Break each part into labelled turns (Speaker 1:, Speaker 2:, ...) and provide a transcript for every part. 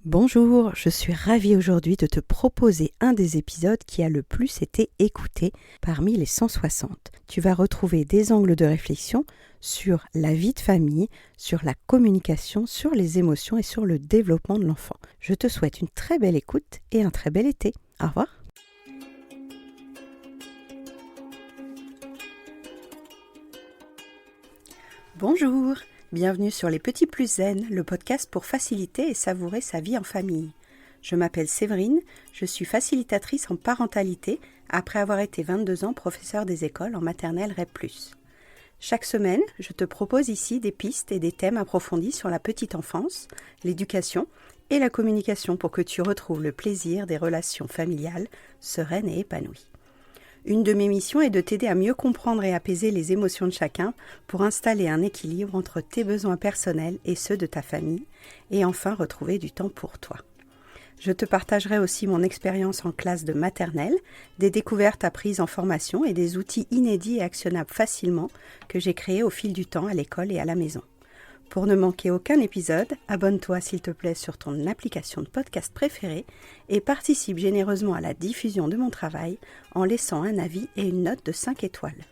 Speaker 1: Bonjour, je suis ravie aujourd'hui de te proposer un des épisodes qui a le plus été écouté parmi les 160. Tu vas retrouver des angles de réflexion sur la vie de famille, sur la communication, sur les émotions et sur le développement de l'enfant. Je te souhaite une très belle écoute et un très bel été. Au revoir. Bonjour, bienvenue sur Les Petits Plus Zen, le podcast pour faciliter et savourer sa vie en famille. Je m'appelle Séverine, je suis facilitatrice en parentalité après avoir été 22 ans professeure des écoles en maternelle REP+. Chaque semaine, je te propose ici des pistes et des thèmes approfondis sur la petite enfance, l'éducation et la communication pour que tu retrouves le plaisir des relations familiales sereines et épanouies. Une de mes missions est de t'aider à mieux comprendre et apaiser les émotions de chacun pour installer un équilibre entre tes besoins personnels et ceux de ta famille et enfin retrouver du temps pour toi. Je te partagerai aussi mon expérience en classe de maternelle, des découvertes apprises en formation et des outils inédits et actionnables facilement que j'ai créés au fil du temps à l'école et à la maison. Pour ne manquer aucun épisode, abonne-toi s'il te plaît sur ton application de podcast préférée et participe généreusement à la diffusion de mon travail en laissant un avis et une note de 5 étoiles.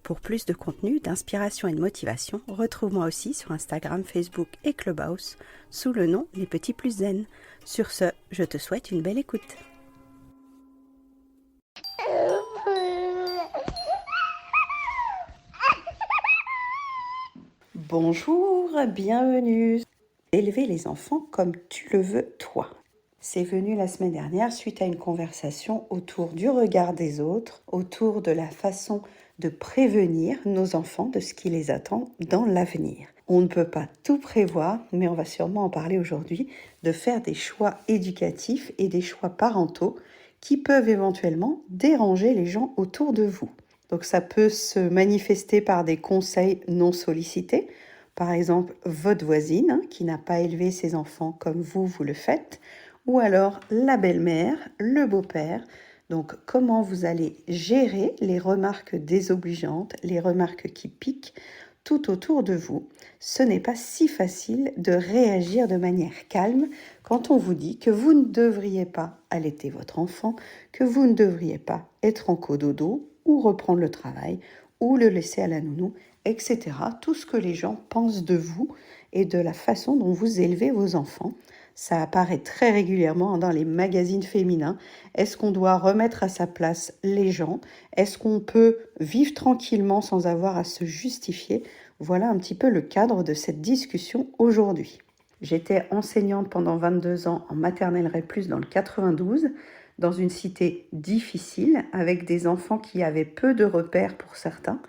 Speaker 1: Pour plus de contenu, d'inspiration et de motivation, retrouve-moi aussi sur Instagram, Facebook et Clubhouse sous le nom Les Petits Plus Zen. Sur ce, je te souhaite une belle écoute. Bonjour, bienvenue. Élever les enfants comme tu le veux toi. C'est venu la semaine dernière suite à une conversation autour du regard des autres, autour de la façon de prévenir nos enfants de ce qui les attend dans l'avenir. On ne peut pas tout prévoir, mais on va sûrement en parler aujourd'hui, de faire des choix éducatifs et des choix parentaux qui peuvent éventuellement déranger les gens autour de vous. Donc ça peut se manifester par des conseils non sollicités, par exemple votre voisine qui n'a pas élevé ses enfants comme vous le faites, ou alors la belle-mère, le beau-père. Donc comment vous allez gérer les remarques désobligeantes, les remarques qui piquent tout autour de vous. Ce n'est pas si facile de réagir de manière calme quand on vous dit que vous ne devriez pas allaiter votre enfant, que vous ne devriez pas être en cododo ou reprendre le travail ou le laisser à la nounou, etc. Tout ce que les gens pensent de vous et de la façon dont vous élevez vos enfants. Ça apparaît très régulièrement dans les magazines féminins. Est-ce qu'on doit remettre à sa place les gens? Est-ce qu'on peut vivre tranquillement sans avoir à se justifier? Voilà un petit peu le cadre de cette discussion aujourd'hui. J'étais enseignante pendant 22 ans en maternelle REP+, dans le 92, dans une cité difficile, avec des enfants qui avaient peu de repères pour certains.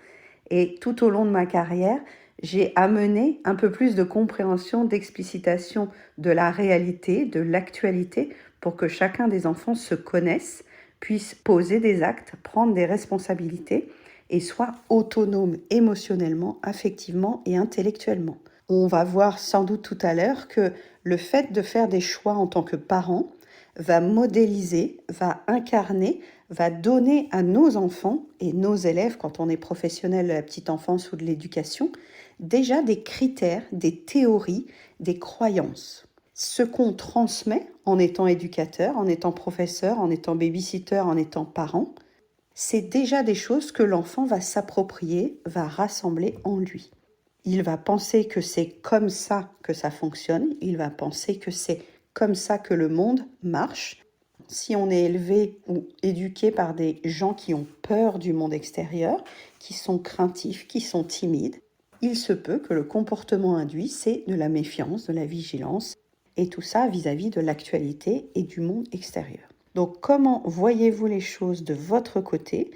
Speaker 1: Et tout au long de ma carrière, j'ai amené un peu plus de compréhension, d'explicitation de la réalité, de l'actualité, pour que chacun des enfants se connaisse, puisse poser des actes, prendre des responsabilités et soit autonome émotionnellement, affectivement et intellectuellement. On va voir sans doute tout à l'heure que le fait de faire des choix en tant que parent va modéliser, va incarner, va donner à nos enfants et nos élèves, quand on est professionnel de la petite enfance ou de l'éducation, déjà des critères, des théories, des croyances. Ce qu'on transmet en étant éducateur, en étant professeur, en étant babysitter, en étant parent, c'est déjà des choses que l'enfant va s'approprier, va rassembler en lui. Il va penser que c'est comme ça que ça fonctionne, il va penser que c'est comme ça que le monde marche. Si on est élevé ou éduqué par des gens qui ont peur du monde extérieur, qui sont craintifs, qui sont timides, il se peut que le comportement induit, c'est de la méfiance, de la vigilance, et tout ça vis-à-vis de l'actualité et du monde extérieur. Donc comment voyez-vous les choses de votre côté ?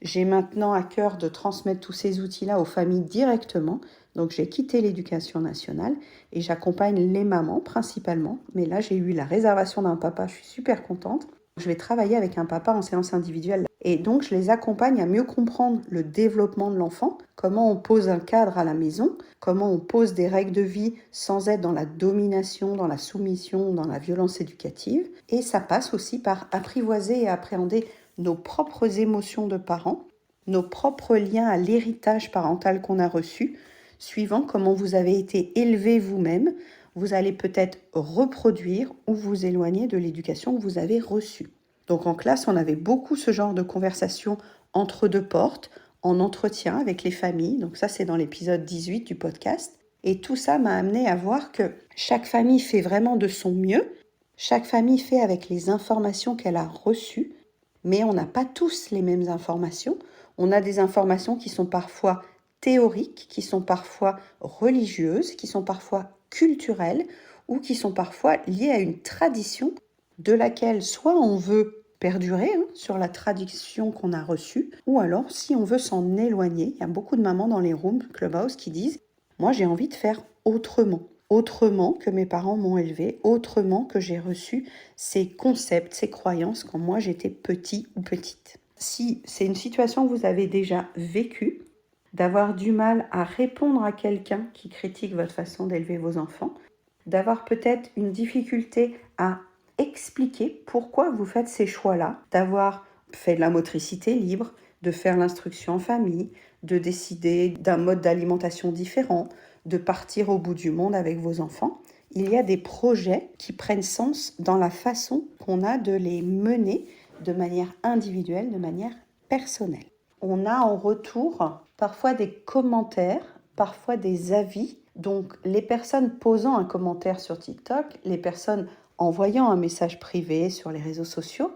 Speaker 1: J'ai maintenant à cœur de transmettre tous ces outils-là aux familles directement. Donc j'ai quitté l'éducation nationale et j'accompagne les mamans principalement. Mais là, j'ai eu la réservation d'un papa, je suis super contente. Je vais travailler avec un papa en séance individuelle. Et donc, je les accompagne à mieux comprendre le développement de l'enfant, comment on pose un cadre à la maison, comment on pose des règles de vie sans être dans la domination, dans la soumission, dans la violence éducative. Et ça passe aussi par apprivoiser et appréhender nos propres émotions de parents, nos propres liens à l'héritage parental qu'on a reçu, suivant comment vous avez été élevé vous-même, vous allez peut-être reproduire ou vous éloigner de l'éducation que vous avez reçue. Donc en classe, on avait beaucoup ce genre de conversation entre deux portes, en entretien avec les familles. Donc ça, c'est dans l'épisode 18 du podcast. Et tout ça m'a amené à voir que chaque famille fait vraiment de son mieux. Chaque famille fait avec les informations qu'elle a reçues. Mais on n'a pas tous les mêmes informations. On a des informations qui sont parfois théoriques, qui sont parfois religieuses, qui sont parfois culturelles ou qui sont parfois liées à une tradition de laquelle soit on veut perdurer sur la tradition qu'on a reçue, ou alors si on veut s'en éloigner. Il y a beaucoup de mamans dans les rooms Clubhouse qui disent « Moi j'ai envie de faire autrement ». Autrement que mes parents m'ont élevé, autrement que j'ai reçu ces concepts, ces croyances quand moi j'étais petit ou petite. Si c'est une situation que vous avez déjà vécue, d'avoir du mal à répondre à quelqu'un qui critique votre façon d'élever vos enfants, d'avoir peut-être une difficulté à expliquer pourquoi vous faites ces choix-là, d'avoir fait de la motricité libre, de faire l'instruction en famille, de décider d'un mode d'alimentation différent, de partir au bout du monde avec vos enfants. Il y a des projets qui prennent sens dans la façon qu'on a de les mener de manière individuelle, de manière personnelle. On a en retour parfois des commentaires, parfois des avis. Donc les personnes posant un commentaire sur TikTok, les personnes envoyant un message privé sur les réseaux sociaux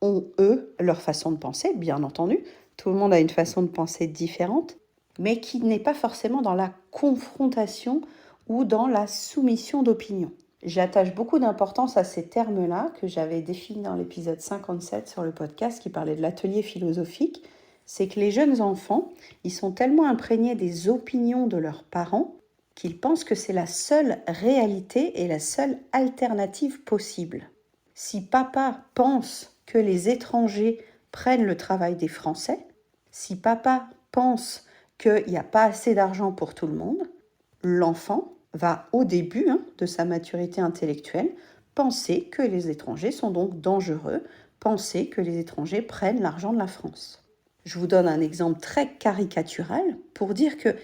Speaker 1: ont, eux, leur façon de penser, bien entendu. Tout le monde a une façon de penser différente, mais qui n'est pas forcément dans la confrontation ou dans la soumission d'opinion. J'attache beaucoup d'importance à ces termes-là que j'avais définis dans l'épisode 57 sur le podcast qui parlait de l'atelier philosophique. C'est que les jeunes enfants, ils sont tellement imprégnés des opinions de leurs parents qu'ils pensent que c'est la seule réalité et la seule alternative possible. Si papa pense que les étrangers prennent le travail des Français, si papa pense qu'il n'y a pas assez d'argent pour tout le monde, l'enfant va au début de sa maturité intellectuelle penser que les étrangers sont donc dangereux, penser que les étrangers prennent l'argent de la France. Je vous donne un exemple très caricatural pour dire que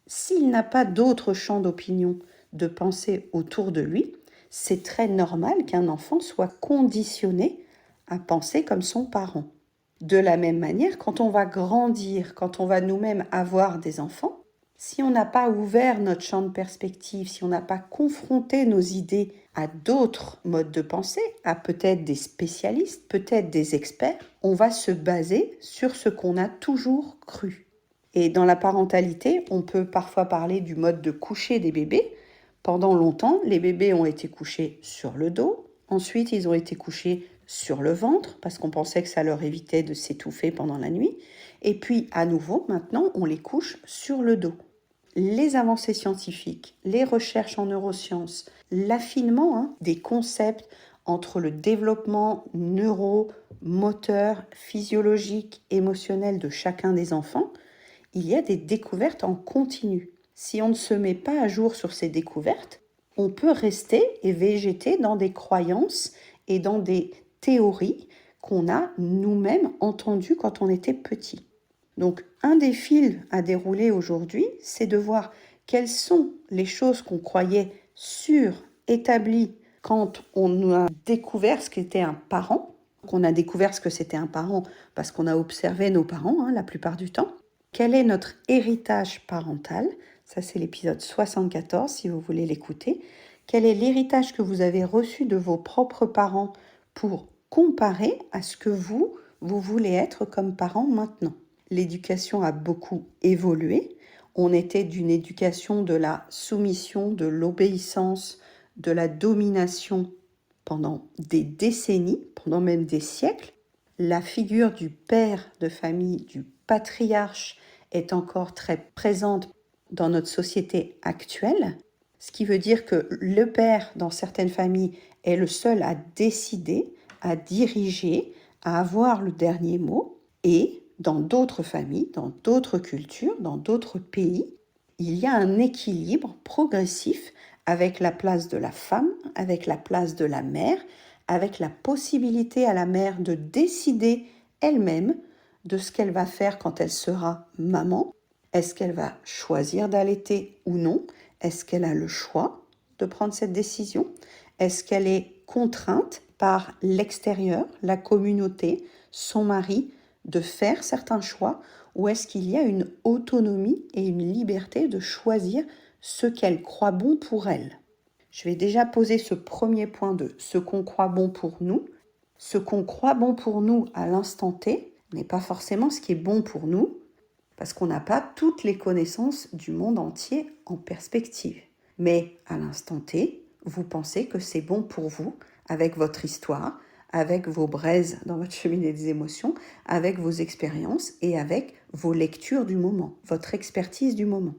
Speaker 1: s'il n'a pas d'autre champ d'opinion, de pensée autour de lui, c'est très normal qu'un enfant soit conditionné à penser comme son parent. De la même manière, quand on va grandir, quand on va nous-mêmes avoir des enfants, si on n'a pas ouvert notre champ de perspective, si on n'a pas confronté nos idées à d'autres modes de pensée, à peut-être des spécialistes, peut-être des experts, on va se baser sur ce qu'on a toujours cru. Et dans la parentalité, on peut parfois parler du mode de coucher des bébés. Pendant longtemps, les bébés ont été couchés sur le dos. Ensuite, ils ont été couchés sur le ventre parce qu'on pensait que ça leur évitait de s'étouffer pendant la nuit. Et puis, à nouveau, maintenant, on les couche sur le dos. Les avancées scientifiques, les recherches en neurosciences, l'affinement des concepts entre le développement neuromoteur, physiologique, émotionnel de chacun des enfants, il y a des découvertes en continu. Si on ne se met pas à jour sur ces découvertes, on peut rester et végéter dans des croyances et dans des théories qu'on a nous-mêmes entendues quand on était petit. Donc, un des fils à dérouler aujourd'hui, c'est de voir quelles sont les choses qu'on croyait sûres, établies, quand on a découvert ce qu'était un parent, qu'on a découvert ce que c'était un parent parce qu'on a observé nos parents la plupart du temps. Quel est notre héritage parental? Ça, c'est l'épisode 74, si vous voulez l'écouter. Quel est l'héritage que vous avez reçu de vos propres parents pour comparer à ce que vous voulez être comme parent maintenant? L'éducation a beaucoup évolué. On était d'une éducation de la soumission, de l'obéissance, de la domination pendant des décennies, pendant même des siècles. La figure du père de famille, du patriarche, est encore très présente dans notre société actuelle, ce qui veut dire que le père, dans certaines familles, est le seul à décider, à diriger, à avoir le dernier mot, et dans d'autres familles, dans d'autres cultures, dans d'autres pays, il y a un équilibre progressif avec la place de la femme, avec la place de la mère, avec la possibilité à la mère de décider elle-même de ce qu'elle va faire quand elle sera maman. Est-ce qu'elle va choisir d'allaiter ou non? Est-ce qu'elle a le choix de prendre cette décision? Est-ce qu'elle est contrainte par l'extérieur, la communauté, son mari, de faire certains choix? Ou est-ce qu'il y a une autonomie et une liberté de choisir ce qu'elle croit bon pour elle? Je vais déjà poser ce premier point de ce qu'on croit bon pour nous. Ce qu'on croit bon pour nous à l'instant T n'est pas forcément ce qui est bon pour nous, parce qu'on n'a pas toutes les connaissances du monde entier en perspective. Mais à l'instant T, vous pensez que c'est bon pour vous, avec votre histoire, avec vos braises dans votre cheminée des émotions, avec vos expériences et avec vos lectures du moment, votre expertise du moment.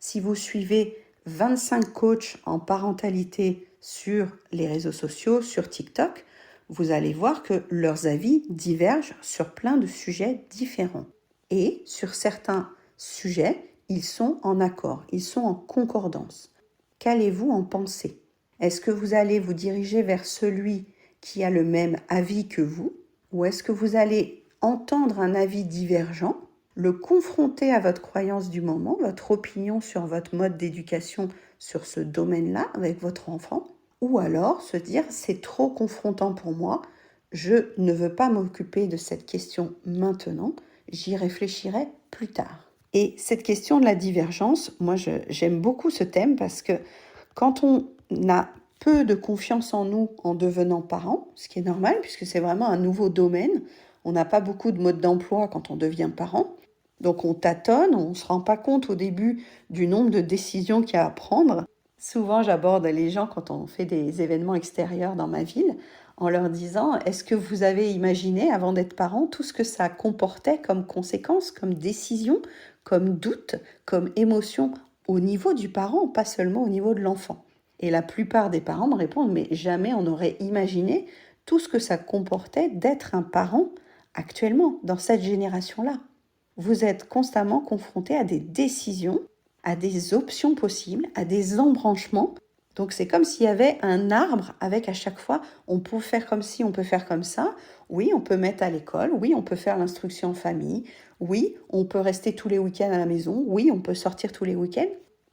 Speaker 1: Si vous suivez 25 coachs en parentalité sur les réseaux sociaux, sur TikTok, vous allez voir que leurs avis divergent sur plein de sujets différents. Et sur certains sujets, ils sont en accord, ils sont en concordance. Qu'allez-vous en penser? Est-ce que vous allez vous diriger vers celui qui a le même avis que vous? Ou est-ce que vous allez entendre un avis divergent, le confronter à votre croyance du moment, votre opinion sur votre mode d'éducation sur ce domaine-là avec votre enfant? Ou alors se dire, c'est trop confrontant pour moi, je ne veux pas m'occuper de cette question maintenant, j'y réfléchirai plus tard. Et cette question de la divergence, moi j'aime beaucoup ce thème parce que quand on a peu de confiance en nous en devenant parent, ce qui est normal puisque c'est vraiment un nouveau domaine, on n'a pas beaucoup de modes d'emploi quand on devient parent, donc on tâtonne, on ne se rend pas compte au début du nombre de décisions qu'il y a à prendre. Souvent j'aborde les gens quand on fait des événements extérieurs dans ma ville en leur disant, est-ce que vous avez imaginé avant d'être parent tout ce que ça comportait comme conséquences, comme décision, comme doute, comme émotion au niveau du parent, pas seulement au niveau de l'enfant? Et la plupart des parents me répondent, mais jamais on n'aurait imaginé tout ce que ça comportait d'être un parent actuellement, dans cette génération-là. Vous êtes constamment confronté à des décisions, à des options possibles, à des embranchements. Donc c'est comme s'il y avait un arbre avec à chaque fois, on peut faire comme ci, on peut faire comme ça. Oui, on peut mettre à l'école. Oui, on peut faire l'instruction en famille. Oui, on peut rester tous les week-ends à la maison. Oui, on peut sortir tous les week-ends.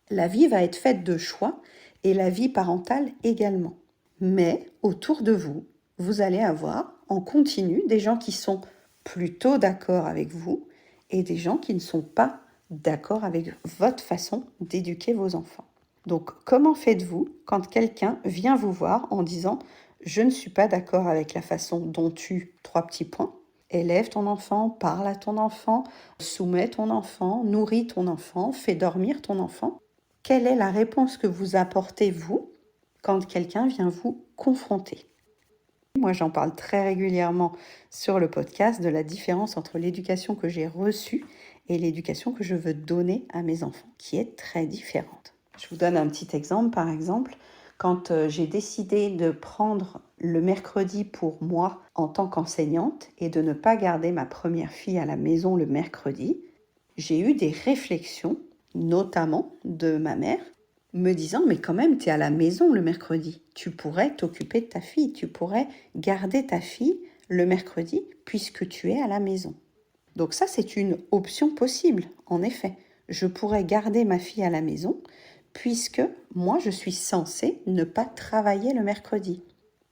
Speaker 1: La vie va être faite de choix et la vie parentale également. Mais autour de vous, vous allez avoir en continu des gens qui sont plutôt d'accord avec vous et des gens qui ne sont pas d'accord avec votre façon d'éduquer vos enfants. Donc, comment faites-vous quand quelqu'un vient vous voir en disant « Je ne suis pas d'accord avec la façon dont tu... » trois petits points. Élève ton enfant, parle à ton enfant, soumets ton enfant, nourris ton enfant, fais dormir ton enfant. Quelle est la réponse que vous apportez, vous, quand quelqu'un vient vous confronter? Moi, j'en parle très régulièrement sur le podcast de la différence entre l'éducation que j'ai reçue et l'éducation que je veux donner à mes enfants, qui est très différente. Je vous donne un petit exemple. Par exemple, quand j'ai décidé de prendre le mercredi pour moi en tant qu'enseignante et de ne pas garder ma première fille à la maison le mercredi, j'ai eu des réflexions, notamment de ma mère, me disant, mais quand même, tu es à la maison le mercredi. Tu pourrais t'occuper de ta fille, tu pourrais garder ta fille le mercredi puisque tu es à la maison. Donc ça, c'est une option possible, en effet. Je pourrais garder ma fille à la maison puisque moi, je suis censée ne pas travailler le mercredi.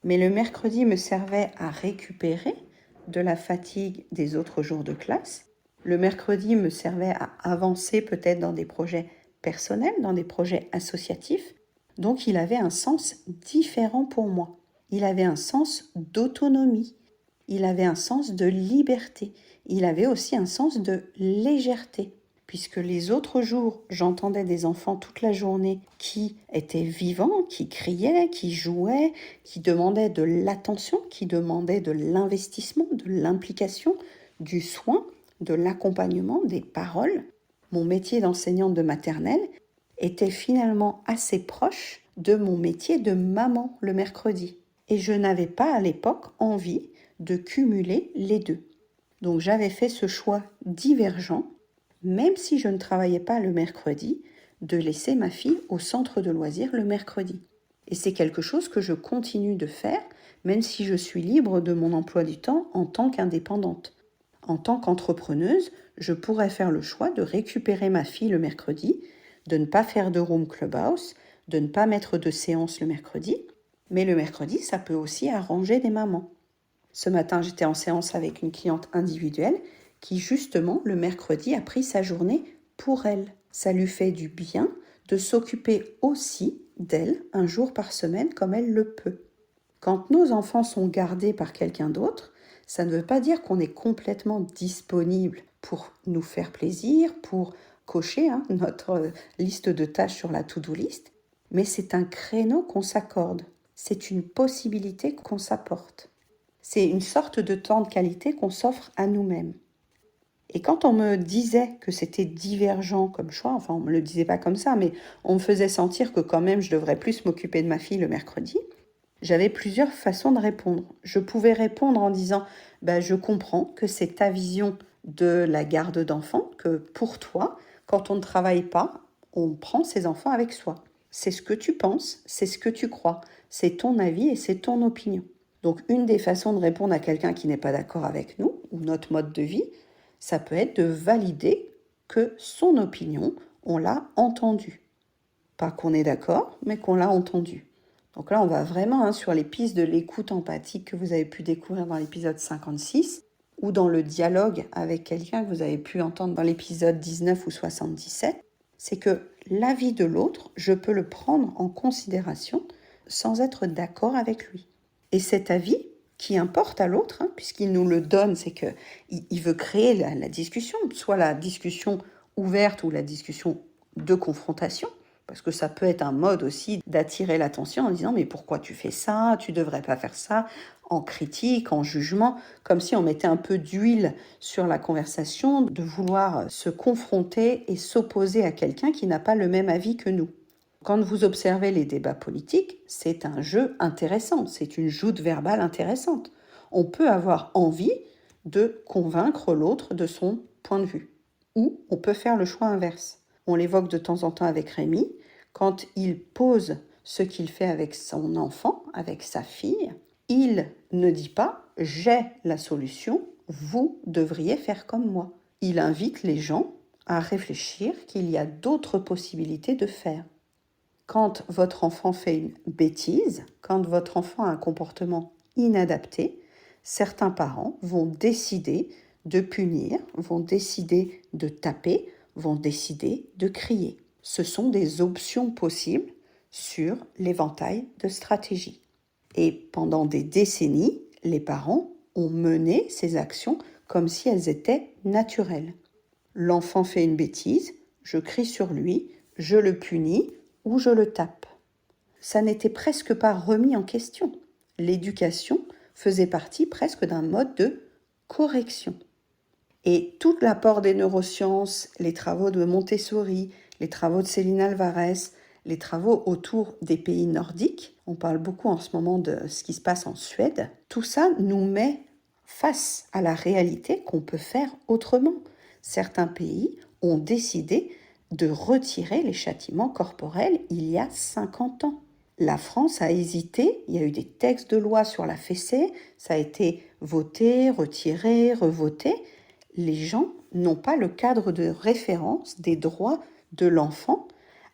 Speaker 1: Mais le mercredi me servait à récupérer de la fatigue des autres jours de classe. Le mercredi me servait à avancer peut-être dans des projets personnels, dans des projets associatifs. Donc il avait un sens différent pour moi. Il avait un sens d'autonomie. Il avait un sens de liberté. Il avait aussi un sens de légèreté. Puisque les autres jours, j'entendais des enfants toute la journée qui étaient vivants, qui criaient, qui jouaient, qui demandaient de l'attention, qui demandaient de l'investissement, de l'implication, du soin, de l'accompagnement, des paroles. Mon métier d'enseignante de maternelle était finalement assez proche de mon métier de maman le mercredi. Et je n'avais pas à l'époque envie de cumuler les deux. Donc j'avais fait ce choix divergent, même si je ne travaillais pas le mercredi, de laisser ma fille au centre de loisirs le mercredi. Et c'est quelque chose que je continue de faire, même si je suis libre de mon emploi du temps en tant qu'indépendante. En tant qu'entrepreneuse, je pourrais faire le choix de récupérer ma fille le mercredi, de ne pas faire de room clubhouse, de ne pas mettre de séance le mercredi, mais le mercredi, ça peut aussi arranger des mamans. Ce matin, j'étais en séance avec une cliente individuelle qui, justement, le mercredi, a pris sa journée pour elle. Ça lui fait du bien de s'occuper aussi d'elle un jour par semaine comme elle le peut. Quand nos enfants sont gardés par quelqu'un d'autre, ça ne veut pas dire qu'on est complètement disponible pour nous faire plaisir, pour cocher notre liste de tâches sur la to-do list, mais c'est un créneau qu'on s'accorde. C'est une possibilité qu'on s'apporte. C'est une sorte de temps de qualité qu'on s'offre à nous-mêmes. Et quand on me disait que c'était divergent comme choix, enfin on ne me le disait pas comme ça, mais on me faisait sentir que quand même je devrais plus m'occuper de ma fille le mercredi, j'avais plusieurs façons de répondre. Je pouvais répondre en disant je comprends que c'est ta vision de la garde d'enfants, que pour toi, quand on ne travaille pas, on prend ses enfants avec soi. C'est ce que tu penses, c'est ce que tu crois, c'est ton avis et c'est ton opinion. Donc une des façons de répondre à quelqu'un qui n'est pas d'accord avec nous ou notre mode de vie, ça peut être de valider que son opinion, on l'a entendue. Pas qu'on est d'accord, mais qu'on l'a entendue. Donc là, on va vraiment sur les pistes de l'écoute empathique que vous avez pu découvrir dans l'épisode 56 ou dans le dialogue avec quelqu'un que vous avez pu entendre dans l'épisode 19 ou 77. C'est que l'avis de l'autre, je peux le prendre en considération sans être d'accord avec lui. Et cet avis qui importe à l'autre, puisqu'il nous le donne, c'est qu'il veut créer la discussion, soit la discussion ouverte ou la discussion de confrontation, parce que ça peut être un mode aussi d'attirer l'attention en disant « mais pourquoi tu fais ça ? Tu ne devrais pas faire ça ?» en critique, en jugement, comme si on mettait un peu d'huile sur la conversation, de vouloir se confronter et s'opposer à quelqu'un qui n'a pas le même avis que nous. Quand vous observez les débats politiques, c'est un jeu intéressant, c'est une joute verbale intéressante. On peut avoir envie de convaincre l'autre de son point de vue. Ou on peut faire le choix inverse. On l'évoque de temps en temps avec Rémi, quand il pose ce qu'il fait avec son enfant, avec sa fille, il ne dit pas « j'ai la solution, vous devriez faire comme moi ». Il invite les gens à réfléchir qu'il y a d'autres possibilités de faire. Quand votre enfant fait une bêtise, quand votre enfant a un comportement inadapté, certains parents vont décider de punir, vont décider de taper, vont décider de crier. Ce sont des options possibles sur l'éventail de stratégies. Et pendant des décennies, les parents ont mené ces actions comme si elles étaient naturelles. L'enfant fait une bêtise, je crie sur lui, je le punis ou je le tape. Ça n'était presque pas remis en question. L'éducation faisait partie presque d'un mode de correction. Et tout l'apport des neurosciences, les travaux de Montessori, les travaux de Céline Alvarez, les travaux autour des pays nordiques, on parle beaucoup en ce moment de ce qui se passe en Suède, tout ça nous met face à la réalité qu'on peut faire autrement. Certains pays ont décidé de retirer les châtiments corporels il y a 50 ans. La France a hésité, il y a eu des textes de loi sur la fessée, ça a été voté, retiré, revoté. Les gens n'ont pas le cadre de référence des droits de l'enfant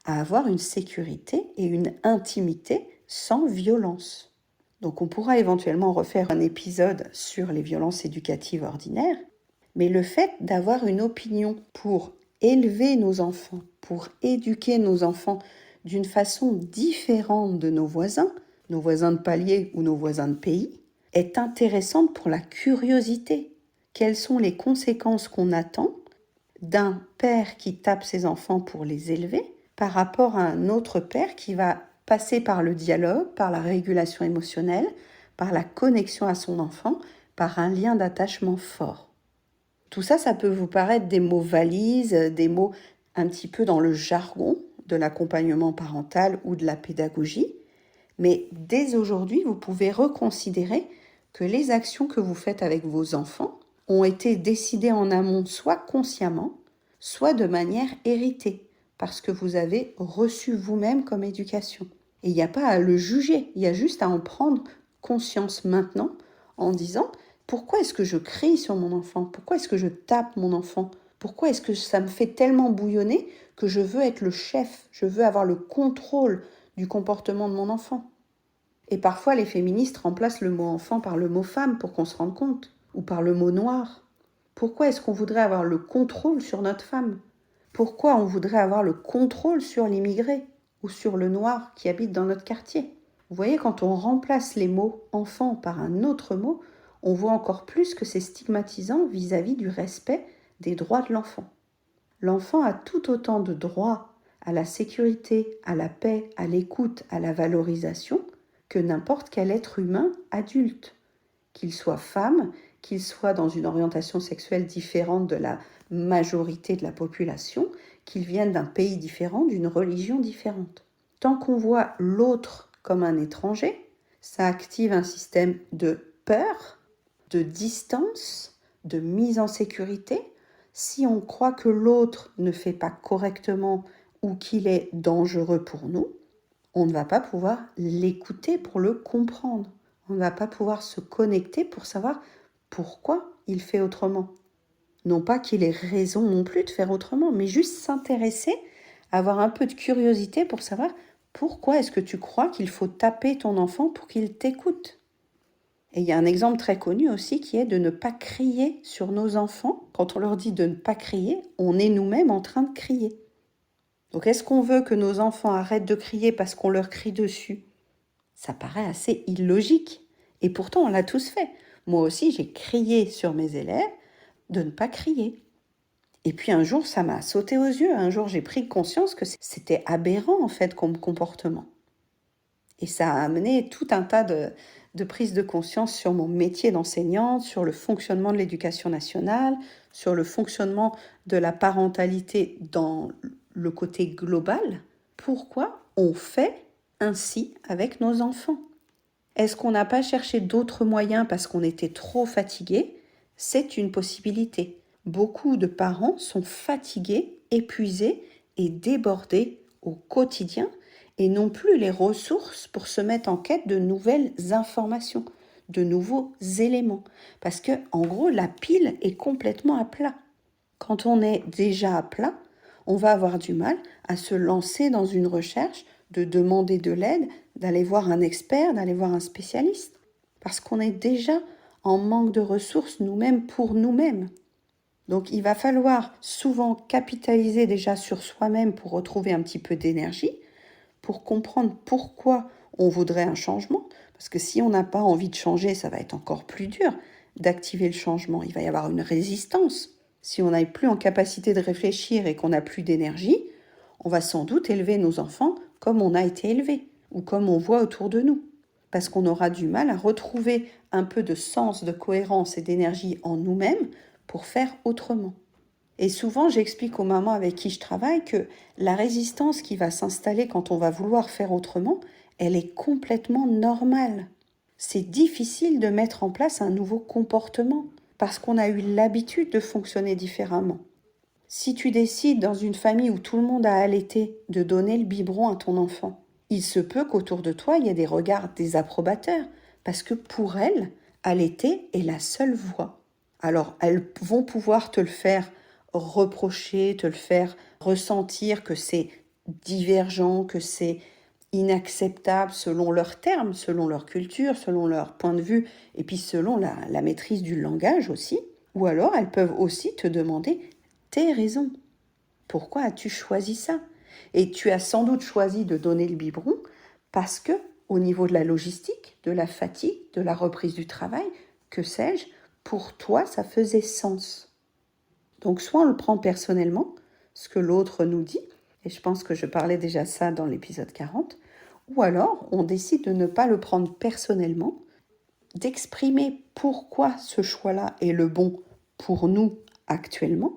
Speaker 1: à avoir une sécurité et une intimité sans violence. Donc on pourra éventuellement refaire un épisode sur les violences éducatives ordinaires, mais le fait d'avoir une opinion pour élever nos enfants, pour éduquer nos enfants d'une façon différente de nos voisins de palier ou nos voisins de pays, est intéressante pour la curiosité. Quelles sont les conséquences qu'on attend d'un père qui tape ses enfants pour les élever par rapport à un autre père qui va passer par le dialogue, par la régulation émotionnelle, par la connexion à son enfant, par un lien d'attachement fort. Tout ça, ça peut vous paraître des mots valises, des mots un petit peu dans le jargon de l'accompagnement parental ou de la pédagogie, mais dès aujourd'hui, vous pouvez reconsidérer que les actions que vous faites avec vos enfants ont été décidées en amont, soit consciemment, soit de manière héritée, parce que vous avez reçu vous-même comme éducation. Et il n'y a pas à le juger, il y a juste à en prendre conscience maintenant en disant « Pourquoi est-ce que je crie sur mon enfant ? Pourquoi est-ce que je tape mon enfant ? Pourquoi est-ce que ça me fait tellement bouillonner que je veux être le chef, je veux avoir le contrôle du comportement de mon enfant. Et parfois, les féministes remplacent le mot enfant par le mot femme pour qu'on se rende compte, ou par le mot noir. Pourquoi est-ce qu'on voudrait avoir le contrôle sur notre femme? Pourquoi on voudrait avoir le contrôle sur l'immigré ou sur le noir qui habite dans notre quartier? Vous voyez, quand on remplace les mots enfant par un autre mot, on voit encore plus que c'est stigmatisant vis-à-vis du respect des droits de l'enfant. L'enfant a tout autant de droits à la sécurité, à la paix, à l'écoute, à la valorisation que n'importe quel être humain adulte. Qu'il soit femme, qu'il soit dans une orientation sexuelle différente de la majorité de la population, qu'il vienne d'un pays différent, d'une religion différente. Tant qu'on voit l'autre comme un étranger, ça active un système de peur, de distance, de mise en sécurité. Si on croit que l'autre ne fait pas correctement ou qu'il est dangereux pour nous, on ne va pas pouvoir l'écouter pour le comprendre. On ne va pas pouvoir se connecter pour savoir pourquoi il fait autrement. Non pas qu'il ait raison non plus de faire autrement, mais juste s'intéresser, avoir un peu de curiosité pour savoir pourquoi est-ce que tu crois qu'il faut taper ton enfant pour qu'il t'écoute. Et il y a un exemple très connu aussi qui est de ne pas crier sur nos enfants. Quand on leur dit de ne pas crier, on est nous-mêmes en train de crier. Donc est-ce qu'on veut que nos enfants arrêtent de crier parce qu'on leur crie dessus? Ça paraît assez illogique. Et pourtant, on l'a tous fait. Moi aussi, j'ai crié sur mes élèves de ne pas crier. Et puis un jour, ça m'a sauté aux yeux. Un jour, j'ai pris conscience que c'était aberrant, en fait, comme comportement. Et ça a amené tout un tas de prises de conscience sur mon métier d'enseignante, sur le fonctionnement de l'éducation nationale, sur le fonctionnement de la parentalité dans le côté global. Pourquoi on fait ainsi avec nos enfants? Est-ce qu'on n'a pas cherché d'autres moyens parce qu'on était trop fatigué? C'est une possibilité. Beaucoup de parents sont fatigués, épuisés et débordés au quotidien et n'ont plus les ressources pour se mettre en quête de nouvelles informations, de nouveaux éléments. Parce que, en gros, la pile est complètement à plat. Quand on est déjà à plat, on va avoir du mal à se lancer dans une recherche, de demander de l'aide, d'aller voir un expert, d'aller voir un spécialiste. Parce qu'on est déjà en manque de ressources nous-mêmes pour nous-mêmes. Donc il va falloir souvent capitaliser déjà sur soi-même pour retrouver un petit peu d'énergie, pour comprendre pourquoi on voudrait un changement. Parce que si on n'a pas envie de changer, ça va être encore plus dur d'activer le changement. Il va y avoir une résistance. Si on n'est plus en capacité de réfléchir et qu'on n'a plus d'énergie, on va sans doute élever nos enfants comme on a été élevé ou comme on voit autour de nous. Parce qu'on aura du mal à retrouver un peu de sens, de cohérence et d'énergie en nous-mêmes pour faire autrement. Et souvent, j'explique aux mamans avec qui je travaille que la résistance qui va s'installer quand on va vouloir faire autrement, elle est complètement normale. C'est difficile de mettre en place un nouveau comportement parce qu'on a eu l'habitude de fonctionner différemment. Si tu décides dans une famille où tout le monde a allaité de donner le biberon à ton enfant, il se peut qu'autour de toi, il y ait des regards désapprobateurs parce que pour elles, allaiter est la seule voie. Alors, elles vont pouvoir te le faire reprocher, te le faire ressentir que c'est divergent, que c'est inacceptable selon leurs termes, selon leur culture, selon leur point de vue, et puis selon la maîtrise du langage aussi. Ou alors, elles peuvent aussi te demander tes raisons. Pourquoi as-tu choisi ça? Et tu as sans doute choisi de donner le biberon parce que, au niveau de la logistique, de la fatigue, de la reprise du travail, que sais-je, pour toi, ça faisait sens. Donc, soit on le prend personnellement, ce que l'autre nous dit, et je pense que je parlais déjà ça dans l'épisode 40, ou alors on décide de ne pas le prendre personnellement, d'exprimer pourquoi ce choix-là est le bon pour nous actuellement,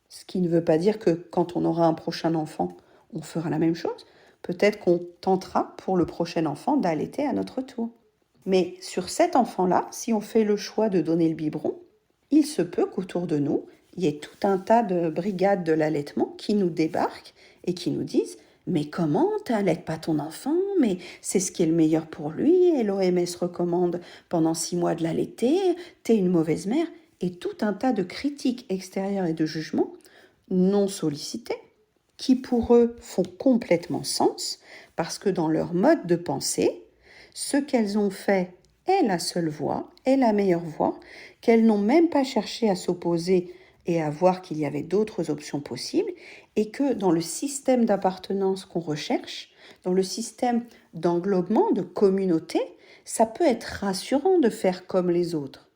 Speaker 1: ce qui ne veut pas dire que quand on aura un prochain enfant, on fera la même chose. Peut-être qu'on tentera pour le prochain enfant d'allaiter à notre tour. Mais sur cet enfant-là, si on fait le choix de donner le biberon, il se peut qu'autour de nous, il y ait tout un tas de brigades de l'allaitement qui nous débarquent et qui nous disent « Mais comment t'allaites pas ton enfant? Mais c'est ce qui est le meilleur pour lui et l'OMS recommande pendant 6 mois de l'allaiter, t'es une mauvaise mère » et tout un tas de critiques extérieures et de jugements non sollicités qui pour eux font complètement sens, parce que dans leur mode de pensée, ce qu'elles ont fait est la seule voie, est la meilleure voie, qu'elles n'ont même pas cherché à s'opposer et à voir qu'il y avait d'autres options possibles, et que dans le système d'appartenance qu'on recherche, dans le système d'englobement, de communauté, ça peut être rassurant de faire comme les autres.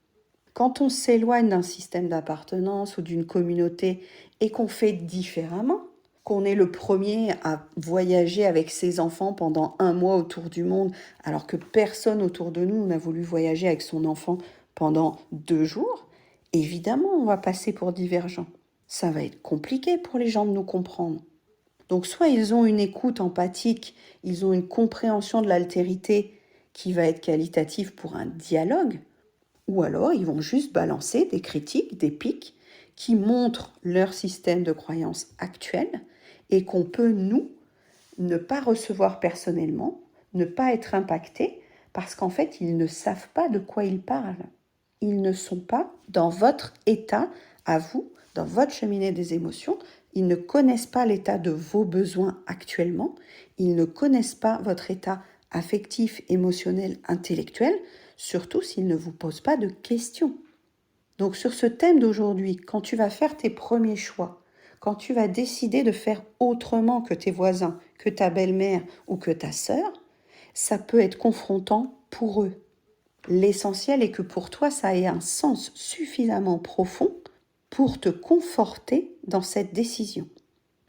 Speaker 1: Quand on s'éloigne d'un système d'appartenance ou d'une communauté et qu'on fait différemment, qu'on est le premier à voyager avec ses enfants pendant 1 mois autour du monde, alors que personne autour de nous n'a voulu voyager avec son enfant pendant 2 jours, évidemment, on va passer pour divergent. Ça va être compliqué pour les gens de nous comprendre. Donc, soit ils ont une écoute empathique, ils ont une compréhension de l'altérité qui va être qualitative pour un dialogue, ou alors ils vont juste balancer des critiques, des pics qui montrent leur système de croyance actuel et qu'on peut, nous, ne pas recevoir personnellement, ne pas être impactés parce qu'en fait, ils ne savent pas de quoi ils parlent. Ils ne sont pas dans votre état à vous, dans votre cheminée des émotions. Ils ne connaissent pas l'état de vos besoins actuellement. Ils ne connaissent pas votre état affectif, émotionnel, intellectuel, surtout s'ils ne vous posent pas de questions. Donc sur ce thème d'aujourd'hui, quand tu vas faire tes premiers choix, quand tu vas décider de faire autrement que tes voisins, que ta belle-mère ou que ta sœur, ça peut être confrontant pour eux. L'essentiel est que pour toi, ça ait un sens suffisamment profond pour te conforter dans cette décision.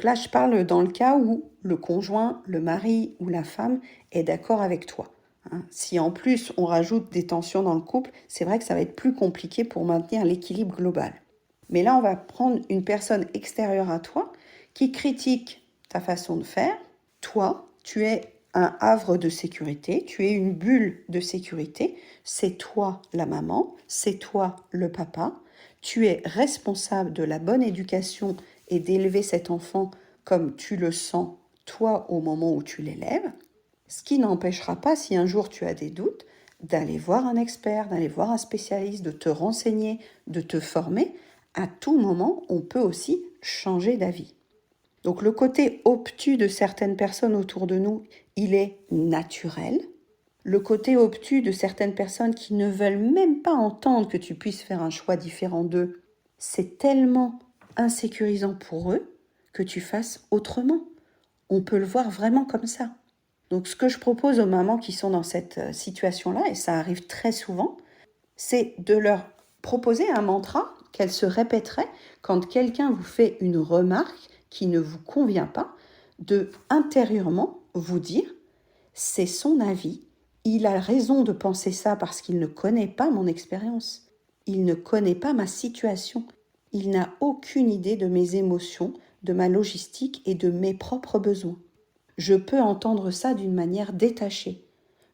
Speaker 1: Là, je parle dans le cas où le conjoint, le mari ou la femme est d'accord avec toi. Si en plus on rajoute des tensions dans le couple, c'est vrai que ça va être plus compliqué pour maintenir l'équilibre global. Mais là, on va prendre une personne extérieure à toi qui critique ta façon de faire. Toi, tu es un havre de sécurité, tu es une bulle de sécurité. C'est toi la maman, c'est toi le papa. Tu es responsable de la bonne éducation et d'élever cet enfant comme tu le sens, toi, au moment où tu l'élèves. Ce qui n'empêchera pas, si un jour tu as des doutes, d'aller voir un expert, d'aller voir un spécialiste, de te renseigner, de te former. À tout moment, on peut aussi changer d'avis. Donc le côté obtus de certaines personnes autour de nous, il est naturel. Le côté obtus de certaines personnes qui ne veulent même pas entendre que tu puisses faire un choix différent d'eux, c'est tellement insécurisant pour eux que tu fasses autrement. On peut le voir vraiment comme ça. Donc ce que je propose aux mamans qui sont dans cette situation-là, et ça arrive très souvent, c'est de leur proposer un mantra qu'elles se répéteraient quand quelqu'un vous fait une remarque qui ne vous convient pas, de intérieurement vous dire « c'est son avis, il a raison de penser ça parce qu'il ne connaît pas mon expérience, il ne connaît pas ma situation, il n'a aucune idée de mes émotions, de ma logistique et de mes propres besoins. Je peux entendre ça d'une manière détachée.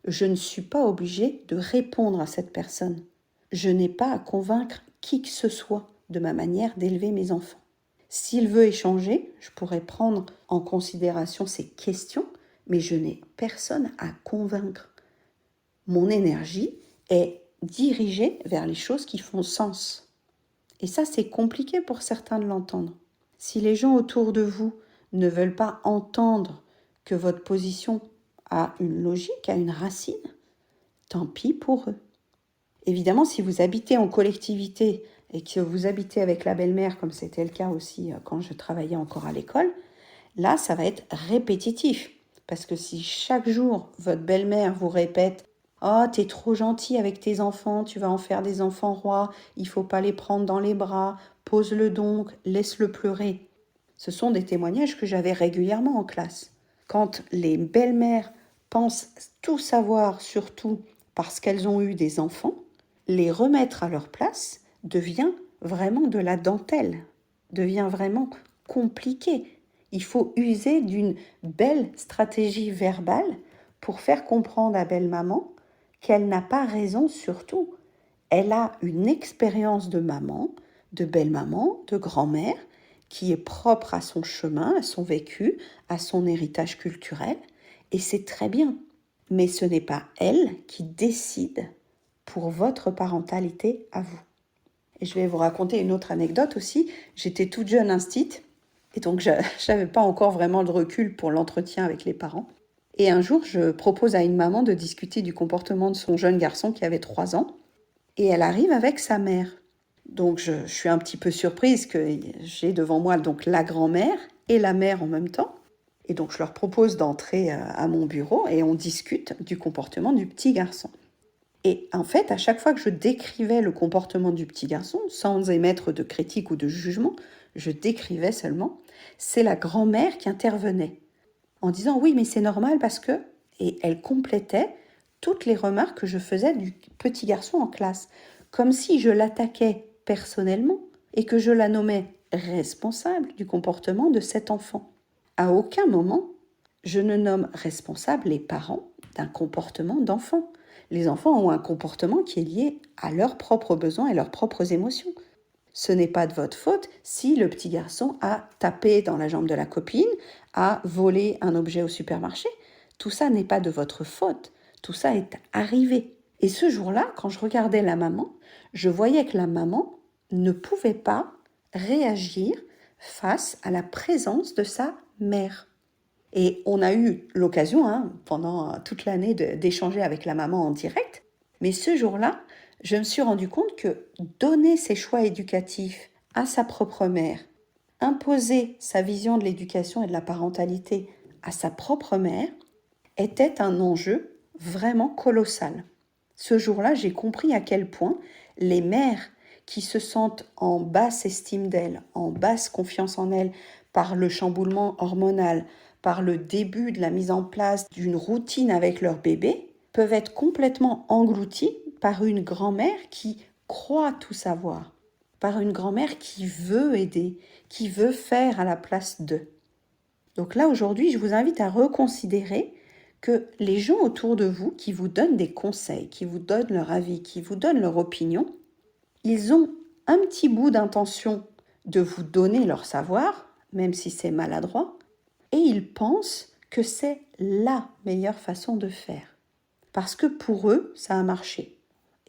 Speaker 1: Je ne suis pas obligée de répondre à cette personne. Je n'ai pas à convaincre qui que ce soit de ma manière d'élever mes enfants. S'il veut échanger, je pourrais prendre en considération ses questions, mais je n'ai personne à convaincre. Mon énergie est dirigée vers les choses qui font sens. Et ça, c'est compliqué pour certains de l'entendre. Si les gens autour de vous ne veulent pas entendre que votre position a une logique, a une racine, tant pis pour eux. Évidemment, si vous habitez en collectivité et que vous habitez avec la belle-mère, comme c'était le cas aussi quand je travaillais encore à l'école, là, ça va être répétitif. Parce que si chaque jour, votre belle-mère vous répète « Oh, t'es trop gentil avec tes enfants, tu vas en faire des enfants rois, il faut pas les prendre dans les bras, pose-le donc, laisse-le pleurer ». Ce sont des témoignages que j'avais régulièrement en classe. Quand les belles-mères pensent tout savoir sur tout parce qu'elles ont eu des enfants, les remettre à leur place devient vraiment de la dentelle, devient vraiment compliqué. Il faut user d'une belle stratégie verbale pour faire comprendre à belle-maman qu'elle n'a pas raison sur tout. Elle a une expérience de maman, de belle-maman, de grand-mère, qui est propre à son chemin, à son vécu, à son héritage culturel, et c'est très bien. Mais ce n'est pas elle qui décide pour votre parentalité à vous. Et je vais vous raconter une autre anecdote aussi. J'étais toute jeune instite Et donc, je n'avais pas encore vraiment de recul pour l'entretien avec les parents. Et un jour, je propose à une maman de discuter du comportement de son jeune garçon qui avait 3 ans. Et elle arrive avec sa mère. Donc, je suis un petit peu surprise que j'ai devant moi donc la grand-mère et la mère en même temps. Et donc, je leur propose d'entrer à mon bureau et on discute du comportement du petit garçon. Et en fait, à chaque fois que je décrivais le comportement du petit garçon, sans émettre de critique ou de jugement, je décrivais seulement, c'est la grand-mère qui intervenait en disant oui, mais c'est normal parce que... Et elle complétait toutes les remarques que je faisais du petit garçon en classe, comme si je l'attaquais personnellement et que je la nommais responsable du comportement de cet enfant. À aucun moment, je ne nomme responsable les parents d'un comportement d'enfant. Les enfants ont un comportement qui est lié à leurs propres besoins et leurs propres émotions. Ce n'est pas de votre faute si le petit garçon a tapé dans la jambe de la copine, a volé un objet au supermarché. Tout ça n'est pas de votre faute. Tout ça est arrivé. Et ce jour-là, quand je regardais la maman, je voyais que la maman ne pouvait pas réagir face à la présence de sa mère. Et on a eu l'occasion, pendant toute l'année, d'échanger avec la maman en direct. Mais ce jour-là, je me suis rendu compte que donner ses choix éducatifs à sa propre mère, imposer sa vision de l'éducation et de la parentalité à sa propre mère, était un enjeu vraiment colossal. Ce jour-là, j'ai compris à quel point les mères qui se sentent en basse estime d'elles, en basse confiance en elles, par le chamboulement hormonal, par le début de la mise en place d'une routine avec leur bébé, peuvent être complètement englouties par une grand-mère qui croit tout savoir, par une grand-mère qui veut aider, qui veut faire à la place d'eux. Donc là, aujourd'hui, je vous invite à reconsidérer que les gens autour de vous qui vous donnent des conseils, qui vous donnent leur avis, qui vous donnent leur opinion, ils ont un petit bout d'intention de vous donner leur savoir, même si c'est maladroit, et ils pensent que c'est la meilleure façon de faire. Parce que pour eux, ça a marché.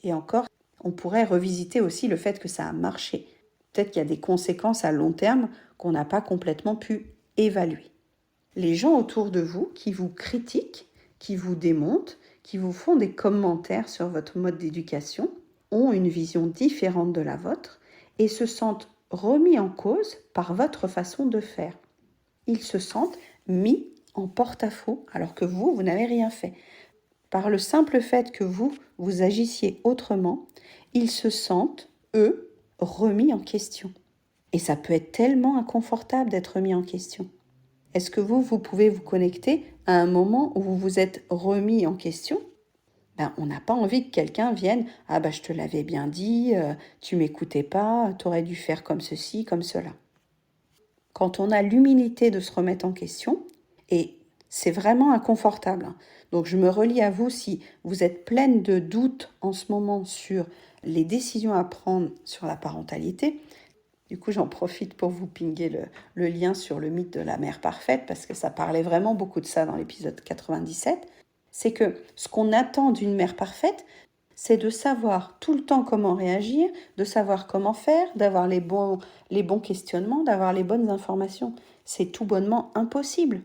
Speaker 1: Et encore, on pourrait revisiter aussi le fait que ça a marché. Peut-être qu'il y a des conséquences à long terme qu'on n'a pas complètement pu évaluer. Les gens autour de vous qui vous critiquent, qui vous démontent, qui vous font des commentaires sur votre mode d'éducation, ont une vision différente de la vôtre et se sentent remis en cause par votre façon de faire. Ils se sentent mis en porte-à-faux alors que vous n'avez rien fait. Par le simple fait que vous agissiez autrement, ils se sentent, eux, remis en question. Et ça peut être tellement inconfortable d'être remis en question. Est-ce que vous pouvez vous connecter à un moment où vous vous êtes remis en question? On n'a pas envie que quelqu'un vienne « Ah je te l'avais bien dit, tu m'écoutais pas, tu aurais dû faire comme ceci, comme cela. » Quand on a l'humilité de se remettre en question, et c'est vraiment inconfortable. Donc je me relie à vous si vous êtes pleine de doutes en ce moment sur les décisions à prendre sur la parentalité. Du coup, j'en profite pour vous pinguer le lien sur le mythe de la mère parfaite, parce que ça parlait vraiment beaucoup de ça dans l'épisode 97. C'est que ce qu'on attend d'une mère parfaite, c'est de savoir tout le temps comment réagir, de savoir comment faire, d'avoir les bons questionnements, d'avoir les bonnes informations. C'est tout bonnement impossible,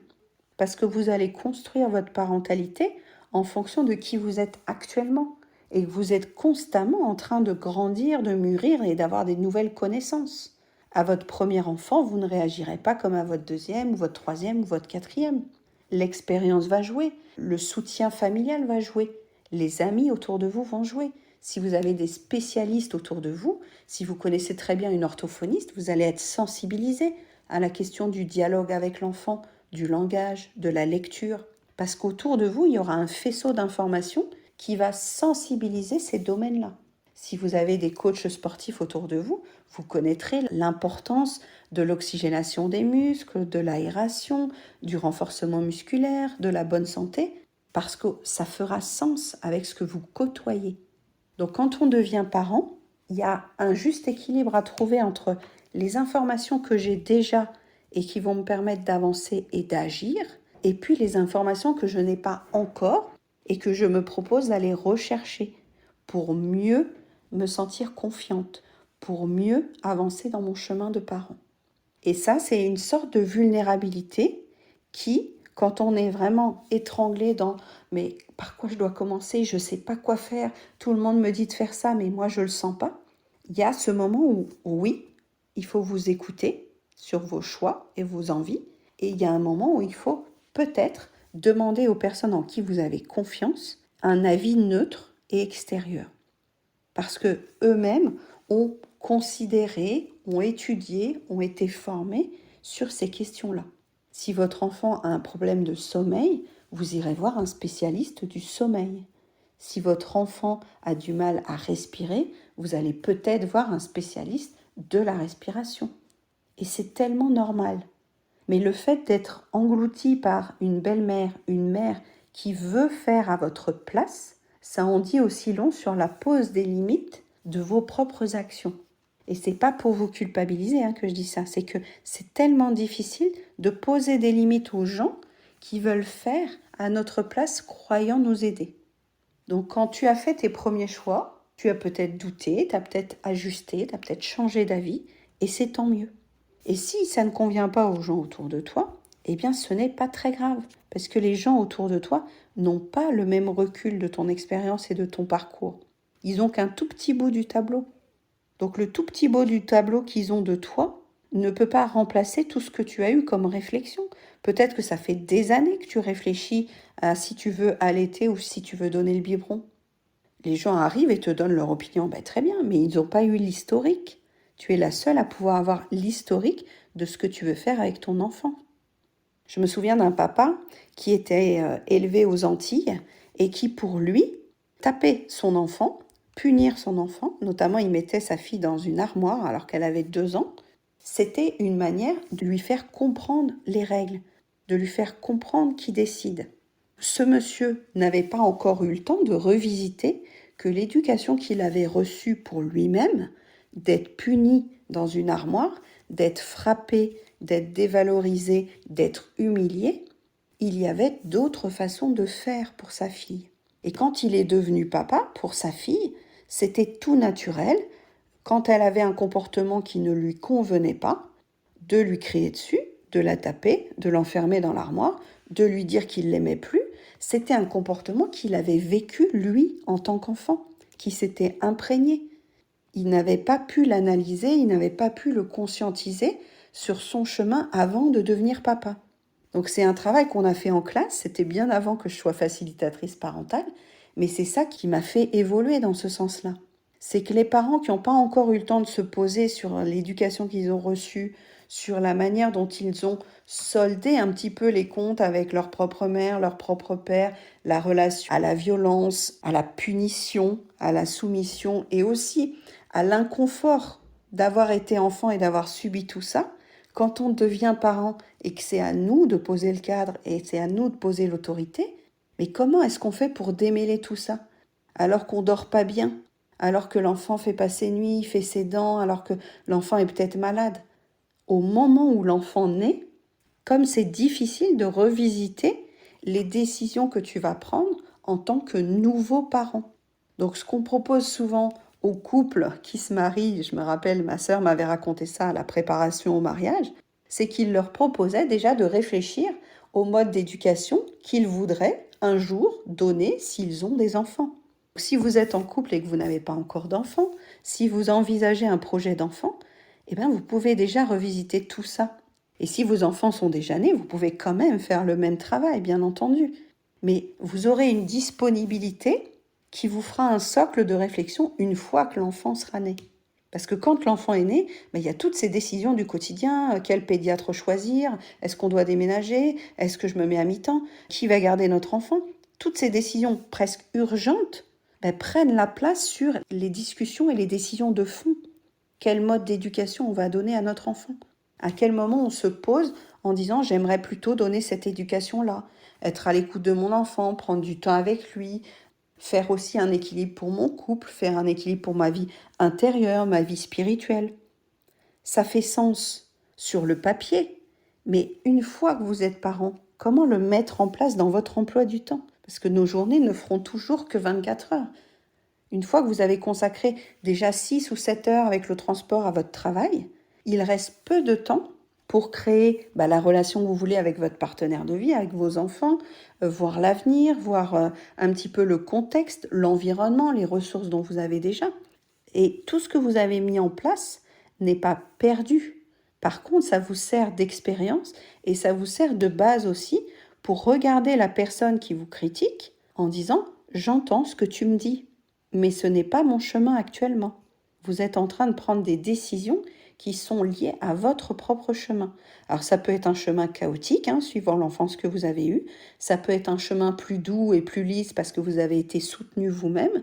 Speaker 1: parce que vous allez construire votre parentalité en fonction de qui vous êtes actuellement. Et vous êtes constamment en train de grandir, de mûrir et d'avoir des nouvelles connaissances. À votre premier enfant, vous ne réagirez pas comme à votre deuxième, ou votre troisième, ou votre quatrième. L'expérience va jouer, le soutien familial va jouer, les amis autour de vous vont jouer. Si vous avez des spécialistes autour de vous, si vous connaissez très bien une orthophoniste, vous allez être sensibilisé à la question du dialogue avec l'enfant, du langage, de la lecture. Parce qu'autour de vous, il y aura un faisceau d'informations qui va sensibiliser ces domaines-là. Si vous avez des coachs sportifs autour de vous, vous connaîtrez l'importance de l'oxygénation des muscles, de l'aération, du renforcement musculaire, de la bonne santé, parce que ça fera sens avec ce que vous côtoyez. Donc quand on devient parent, il y a un juste équilibre à trouver entre les informations que j'ai déjà et qui vont me permettre d'avancer et d'agir, et puis les informations que je n'ai pas encore et que je me propose d'aller rechercher pour mieux me sentir confiante, pour mieux avancer dans mon chemin de parent. Et ça, c'est une sorte de vulnérabilité qui, quand on est vraiment étranglé dans mais par quoi je dois commencer, je ne sais pas quoi faire, tout le monde me dit de faire ça, mais moi je ne le sens pas, il y a ce moment où oui, il faut vous écouter sur vos choix et vos envies, et il y a un moment où il faut peut-être demander aux personnes en qui vous avez confiance un avis neutre et extérieur. Parce que eux-mêmes ont considéré, ont étudié, ont été formés sur ces questions-là. Si votre enfant a un problème de sommeil, vous irez voir un spécialiste du sommeil. Si votre enfant a du mal à respirer, vous allez peut-être voir un spécialiste de la respiration. Et c'est tellement normal. Mais le fait d'être englouti par une belle-mère, une mère qui veut faire à votre place, ça en dit aussi long sur la pose des limites de vos propres actions. Et c'est pas pour vous culpabiliser que je dis ça, c'est que c'est tellement difficile de poser des limites aux gens qui veulent faire à notre place croyant nous aider. Donc quand tu as fait tes premiers choix, tu as peut-être douté, tu as peut-être ajusté, tu as peut-être changé d'avis, et c'est tant mieux. Et si ça ne convient pas aux gens autour de toi, eh bien ce n'est pas très grave, parce que les gens autour de toi n'ont pas le même recul de ton expérience et de ton parcours. Ils n'ont qu'un tout petit bout du tableau. Donc le tout petit bout du tableau qu'ils ont de toi ne peut pas remplacer tout ce que tu as eu comme réflexion. Peut-être que ça fait des années que tu réfléchis à si tu veux allaiter ou si tu veux donner le biberon. Les gens arrivent et te donnent leur opinion, très bien, mais ils n'ont pas eu l'historique. Tu es la seule à pouvoir avoir l'historique de ce que tu veux faire avec ton enfant. Je me souviens d'un papa qui était élevé aux Antilles et qui, pour lui, tapait son enfant, punir son enfant, notamment il mettait sa fille dans une armoire alors qu'elle avait 2 ans. C'était une manière de lui faire comprendre les règles, de lui faire comprendre qui décide. Ce monsieur n'avait pas encore eu le temps de revisiter que l'éducation qu'il avait reçue pour lui-même, d'être puni dans une armoire, d'être frappé, d'être dévalorisé, d'être humilié, il y avait d'autres façons de faire pour sa fille. Et quand il est devenu papa, pour sa fille, c'était tout naturel, quand elle avait un comportement qui ne lui convenait pas, de lui crier dessus, de la taper, de l'enfermer dans l'armoire, de lui dire qu'il l'aimait plus. C'était un comportement qu'il avait vécu, lui, en tant qu'enfant, qui s'était imprégné. Il n'avait pas pu l'analyser, il n'avait pas pu le conscientiser sur son chemin avant de devenir papa. Donc c'est un travail qu'on a fait en classe, c'était bien avant que je sois facilitatrice parentale, mais c'est ça qui m'a fait évoluer dans ce sens-là. C'est que les parents qui n'ont pas encore eu le temps de se poser sur l'éducation qu'ils ont reçue, sur la manière dont ils ont soldé un petit peu les comptes avec leur propre mère, leur propre père, la relation à la violence, à la punition, à la soumission et aussi à l'inconfort d'avoir été enfant et d'avoir subi tout ça, quand on devient parent et que c'est à nous de poser le cadre et c'est à nous de poser l'autorité, mais comment est-ce qu'on fait pour démêler tout ça alors qu'on dort pas bien, alors que l'enfant fait pas ses nuits, fait ses dents, alors que l'enfant est peut-être malade? Au moment où l'enfant naît, comme c'est difficile de revisiter les décisions que tu vas prendre en tant que nouveau parent. Donc ce qu'on propose souvent aux couples qui se marient, je me rappelle, ma sœur m'avait raconté ça à la préparation au mariage, c'est qu'il leur proposait déjà de réfléchir au mode d'éducation qu'ils voudraient un jour donner s'ils ont des enfants. Si vous êtes en couple et que vous n'avez pas encore d'enfants, si vous envisagez un projet d'enfant, vous pouvez déjà revisiter tout ça. Et si vos enfants sont déjà nés, vous pouvez quand même faire le même travail, bien entendu. Mais vous aurez une disponibilité qui vous fera un socle de réflexion une fois que l'enfant sera né. Parce que quand l'enfant est né, il y a toutes ces décisions du quotidien. Quel pédiatre choisir? Est-ce qu'on doit déménager? Est-ce que je me mets à mi-temps? Qui va garder notre enfant? Toutes ces décisions presque urgentes prennent la place sur les discussions et les décisions de fond. Quel mode d'éducation on va donner à notre enfant? À quel moment on se pose en disant j'aimerais plutôt donner cette éducation-là, être à l'écoute de mon enfant, prendre du temps avec lui, faire aussi un équilibre pour mon couple, faire un équilibre pour ma vie intérieure, ma vie spirituelle. Ça fait sens sur le papier, mais une fois que vous êtes parent, comment le mettre en place dans votre emploi du temps? Parce que nos journées ne feront toujours que 24 heures. Une fois que vous avez consacré déjà 6 ou 7 heures avec le transport à votre travail, il reste peu de temps pour créer la relation que vous voulez avec votre partenaire de vie, avec vos enfants, voir l'avenir, voir un petit peu le contexte, l'environnement, les ressources dont vous avez déjà. Et tout ce que vous avez mis en place n'est pas perdu. Par contre, ça vous sert d'expérience et ça vous sert de base aussi pour regarder la personne qui vous critique en disant « j'entends ce que tu me dis, mais ce n'est pas mon chemin actuellement ». Vous êtes en train de prendre des décisions qui sont liées à votre propre chemin. Alors ça peut être un chemin chaotique, suivant l'enfance que vous avez eue. Ça peut être un chemin plus doux et plus lisse parce que vous avez été soutenu vous-même.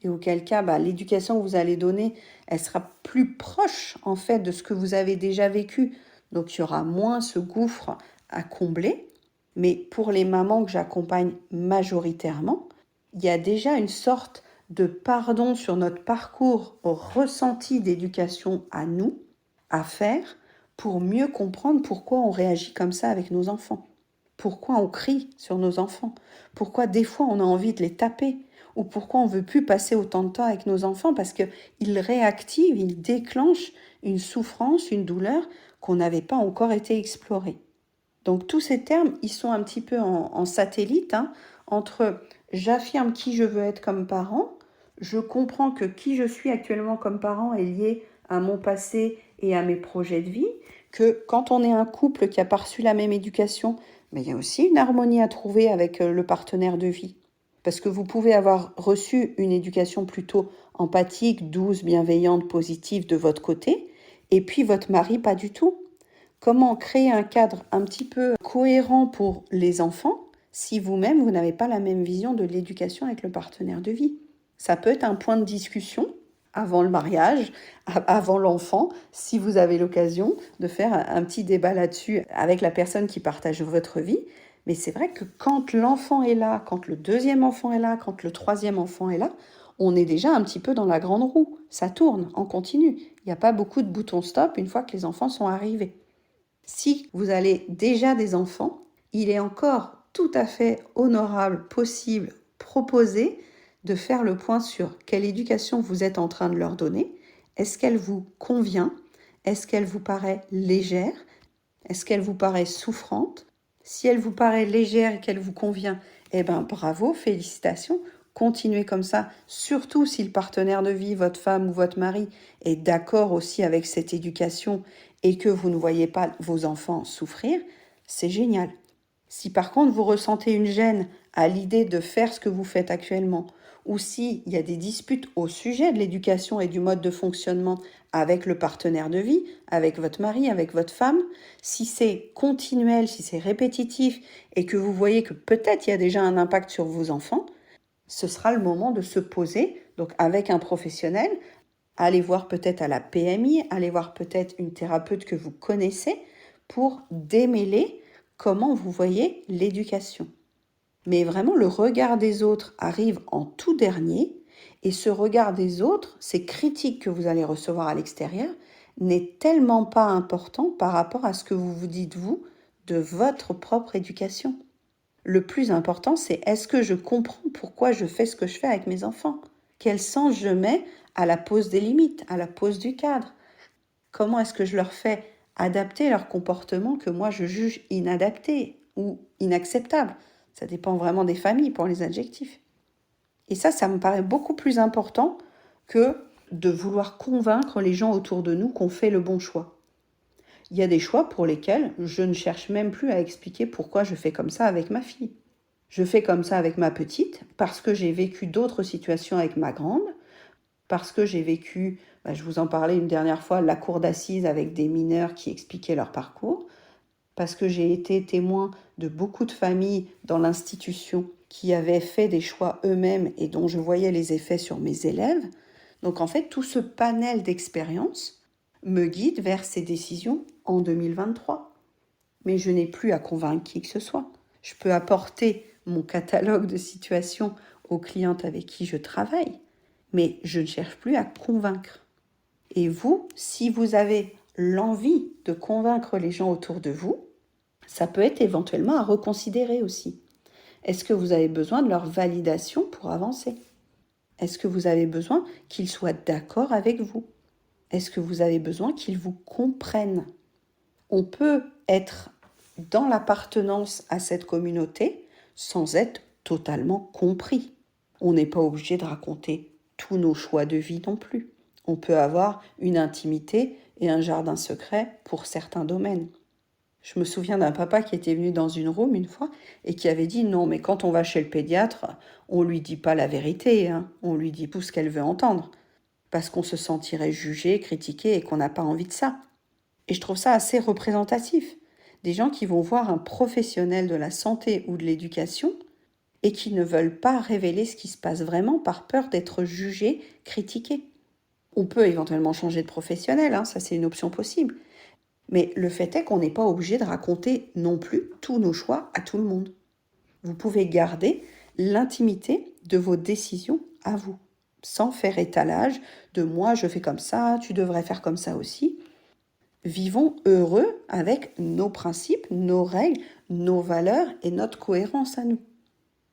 Speaker 1: Et auquel cas, l'éducation que vous allez donner, elle sera plus proche en fait de ce que vous avez déjà vécu. Donc il y aura moins ce gouffre à combler. Mais pour les mamans que j'accompagne majoritairement, il y a déjà une sorte de pardon sur notre parcours au ressenti d'éducation à nous, à faire, pour mieux comprendre pourquoi on réagit comme ça avec nos enfants. Pourquoi on crie sur nos enfants. Pourquoi des fois on a envie de les taper. Ou pourquoi on ne veut plus passer autant de temps avec nos enfants parce qu'ils réactivent, ils déclenchent une souffrance, une douleur qu'on n'avait pas encore été explorée. Donc tous ces termes, ils sont un petit peu en satellite entre j'affirme qui je veux être comme parent, je comprends que qui je suis actuellement comme parent est lié à mon passé et à mes projets de vie, que quand on est un couple qui a pas reçu la même éducation, mais il y a aussi une harmonie à trouver avec le partenaire de vie. Parce que vous pouvez avoir reçu une éducation plutôt empathique, douce, bienveillante, positive de votre côté, et puis votre mari pas du tout. Comment créer un cadre un petit peu cohérent pour les enfants si vous-même, vous n'avez pas la même vision de l'éducation avec le partenaire de vie? Ça peut être un point de discussion avant le mariage, avant l'enfant, si vous avez l'occasion de faire un petit débat là-dessus avec la personne qui partage votre vie. Mais c'est vrai que quand l'enfant est là, quand le deuxième enfant est là, quand le troisième enfant est là, on est déjà un petit peu dans la grande roue. Ça tourne en continu. Il n'y a pas beaucoup de boutons stop une fois que les enfants sont arrivés. Si vous avez déjà des enfants, il est encore tout à fait honorable, possible, proposé de faire le point sur quelle éducation vous êtes en train de leur donner. Est-ce qu'elle vous convient? Est-ce qu'elle vous paraît légère? Est-ce qu'elle vous paraît souffrante? Si elle vous paraît légère et qu'elle vous convient, bravo, félicitations. Continuez comme ça, surtout si le partenaire de vie, votre femme ou votre mari, est d'accord aussi avec cette éducation et que vous ne voyez pas vos enfants souffrir, c'est génial. Si par contre vous ressentez une gêne à l'idée de faire ce que vous faites actuellement, ou s'il y a des disputes au sujet de l'éducation et du mode de fonctionnement avec le partenaire de vie, avec votre mari, avec votre femme, si c'est continuel, si c'est répétitif et que vous voyez que peut-être il y a déjà un impact sur vos enfants, ce sera le moment de se poser, donc avec un professionnel, aller voir peut-être à la PMI, aller voir peut-être une thérapeute que vous connaissez pour démêler comment vous voyez l'éducation. Mais vraiment, le regard des autres arrive en tout dernier et ce regard des autres, ces critiques que vous allez recevoir à l'extérieur, n'est tellement pas important par rapport à ce que vous vous dites, vous, de votre propre éducation. Le plus important, c'est est-ce que je comprends pourquoi je fais ce que je fais avec mes enfants? Quel sens je mets à la pose des limites, à la pose du cadre? Comment est-ce que je leur fais adapter leur comportement que moi je juge inadapté ou inacceptable? Ça dépend vraiment des familles pour les adjectifs. Et ça me paraît beaucoup plus important que de vouloir convaincre les gens autour de nous qu'on fait le bon choix. Il y a des choix pour lesquels je ne cherche même plus à expliquer pourquoi je fais comme ça avec ma fille. Je fais comme ça avec ma petite parce que j'ai vécu d'autres situations avec ma grande, parce que j'ai vécu, je vous en parlais une dernière fois, la cour d'assises avec des mineurs qui expliquaient leur parcours, parce que j'ai été témoin de beaucoup de familles dans l'institution qui avaient fait des choix eux-mêmes et dont je voyais les effets sur mes élèves. Donc en fait, tout ce panel d'expériences me guide vers ces décisions en 2023. Mais je n'ai plus à convaincre qui que ce soit. Je peux apporter mon catalogue de situations aux clientes avec qui je travaille, mais je ne cherche plus à convaincre. Et vous, si vous avez l'envie de convaincre les gens autour de vous, ça peut être éventuellement à reconsidérer aussi. Est-ce que vous avez besoin de leur validation pour avancer? Est-ce que vous avez besoin qu'ils soient d'accord avec vous? Est-ce que vous avez besoin qu'ils vous comprennent? On peut être dans l'appartenance à cette communauté sans être totalement compris. On n'est pas obligé de raconter tous nos choix de vie non plus. On peut avoir une intimité et un jardin secret pour certains domaines. Je me souviens d'un papa qui était venu dans une room une fois et qui avait dit non, mais quand on va chez le pédiatre, on lui dit pas la vérité, hein. On lui dit tout ce qu'elle veut entendre, parce qu'on se sentirait jugé, critiqué et qu'on n'a pas envie de ça. Et je trouve ça assez représentatif. Des gens qui vont voir un professionnel de la santé ou de l'éducation et qui ne veulent pas révéler ce qui se passe vraiment par peur d'être jugés, critiqués. On peut éventuellement changer de professionnel, hein, ça c'est une option possible. Mais le fait est qu'on n'est pas obligé de raconter non plus tous nos choix à tout le monde. Vous pouvez garder l'intimité de vos décisions à vous, sans faire étalage de moi je fais comme ça, tu devrais faire comme ça aussi. Vivons heureux avec nos principes, nos règles, nos valeurs et notre cohérence à nous.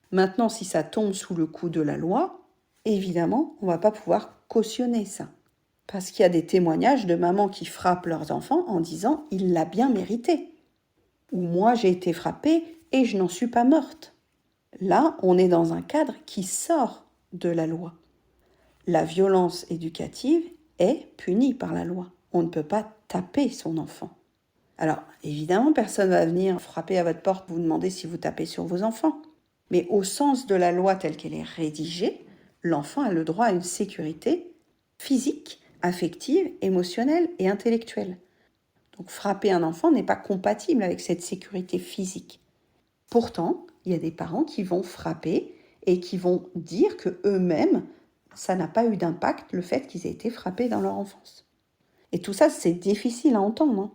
Speaker 1: Maintenant, si ça tombe sous le coup de la loi, évidemment, on ne va pas pouvoir cautionner ça. Parce qu'il y a des témoignages de mamans qui frappent leurs enfants en disant « il l'a bien mérité » ou « moi j'ai été frappée et je n'en suis pas morte ». Là, on est dans un cadre qui sort de la loi. La violence éducative est punie par la loi. On ne peut pas taper son enfant. Alors, évidemment, personne ne va venir frapper à votre porte, vous demander si vous tapez sur vos enfants. Mais au sens de la loi telle qu'elle est rédigée, l'enfant a le droit à une sécurité physique, affective, émotionnelle et intellectuelle. Donc frapper un enfant n'est pas compatible avec cette sécurité physique. Pourtant, il y a des parents qui vont frapper et qui vont dire que eux-mêmes, ça n'a pas eu d'impact le fait qu'ils aient été frappés dans leur enfance. Et tout ça, c'est difficile à entendre, hein.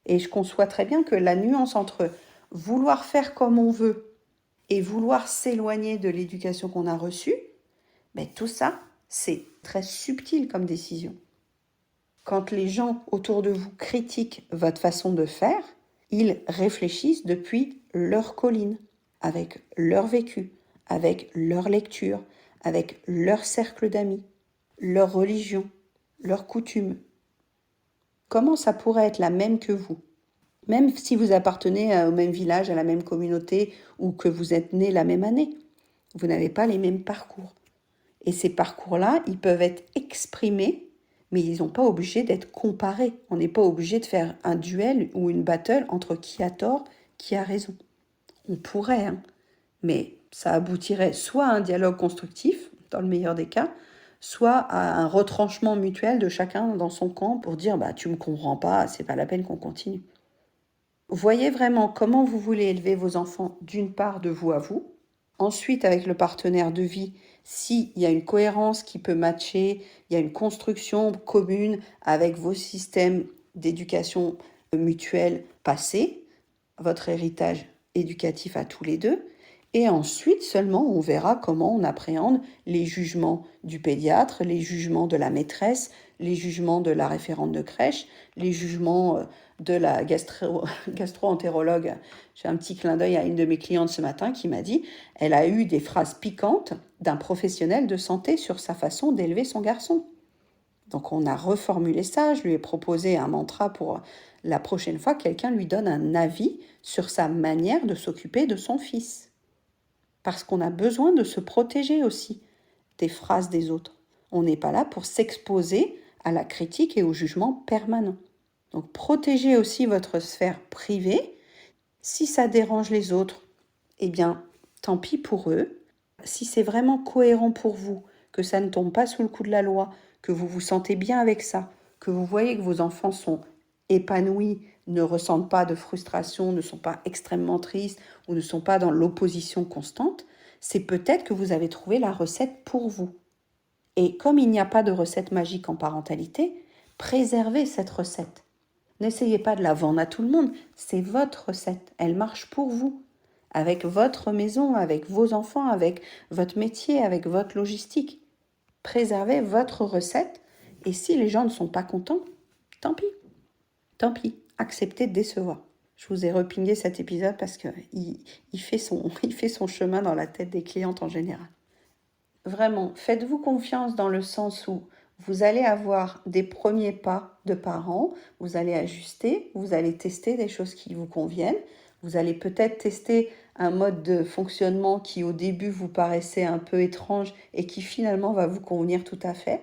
Speaker 1: Et je conçois très bien que la nuance entre vouloir faire comme on veut et vouloir s'éloigner de l'éducation qu'on a reçue, tout ça, c'est très subtil comme décision. Quand les gens autour de vous critiquent votre façon de faire, ils réfléchissent depuis leur colline, avec leur vécu, avec leur lecture, avec leur cercle d'amis, leur religion, leurs coutumes. Comment ça pourrait être la même que vous ? Même si vous appartenez au même village, à la même communauté ou que vous êtes nés la même année, vous n'avez pas les mêmes parcours. Et ces parcours-là, ils peuvent être exprimés, mais ils n'ont pas obligé d'être comparés. On n'est pas obligé de faire un duel ou une battle entre qui a tort, qui a raison. On pourrait, hein, mais ça aboutirait soit à un dialogue constructif, dans le meilleur des cas, soit à un retranchement mutuel de chacun dans son camp pour dire tu me comprends pas, c'est pas la peine qu'on continue. Voyez vraiment comment vous voulez élever vos enfants d'une part de vous à vous, ensuite avec le partenaire de vie, s'il y a une cohérence qui peut matcher, il y a une construction commune avec vos systèmes d'éducation mutuelle passés, votre héritage éducatif à tous les deux, et ensuite seulement on verra comment on appréhende les jugements du pédiatre, les jugements de la maîtresse, les jugements de la référente de crèche, les jugements de la gastro-entérologue. J'ai un petit clin d'œil à une de mes clientes ce matin qui m'a dit elle a eu des phrases piquantes d'un professionnel de santé sur sa façon d'élever son garçon. Donc on a reformulé ça, je lui ai proposé un mantra pour la prochaine fois que quelqu'un lui donne un avis sur sa manière de s'occuper de son fils. Parce qu'on a besoin de se protéger aussi des phrases des autres. On n'est pas là pour s'exposer à la critique et au jugement permanent. Donc protégez aussi votre sphère privée. Si ça dérange les autres, tant pis pour eux. Si c'est vraiment cohérent pour vous, que ça ne tombe pas sous le coup de la loi, que vous vous sentez bien avec ça, que vous voyez que vos enfants sont épanouis, ne ressentent pas de frustration, ne sont pas extrêmement tristes ou ne sont pas dans l'opposition constante, c'est peut-être que vous avez trouvé la recette pour vous. Et comme il n'y a pas de recette magique en parentalité, préservez cette recette. N'essayez pas de la vendre à tout le monde, c'est votre recette, elle marche pour vous, avec votre maison, avec vos enfants, avec votre métier, avec votre logistique. Préservez votre recette et si les gens ne sont pas contents, tant pis, acceptez de décevoir. Je vous ai repigné cet épisode parce qu'il fait son chemin dans la tête des clientes en général. Vraiment, faites-vous confiance dans le sens où Vous allez avoir des premiers pas de parents, vous allez ajuster, vous allez tester des choses qui vous conviennent, vous allez peut-être tester un mode de fonctionnement qui au début vous paraissait un peu étrange et qui finalement va vous convenir tout à fait,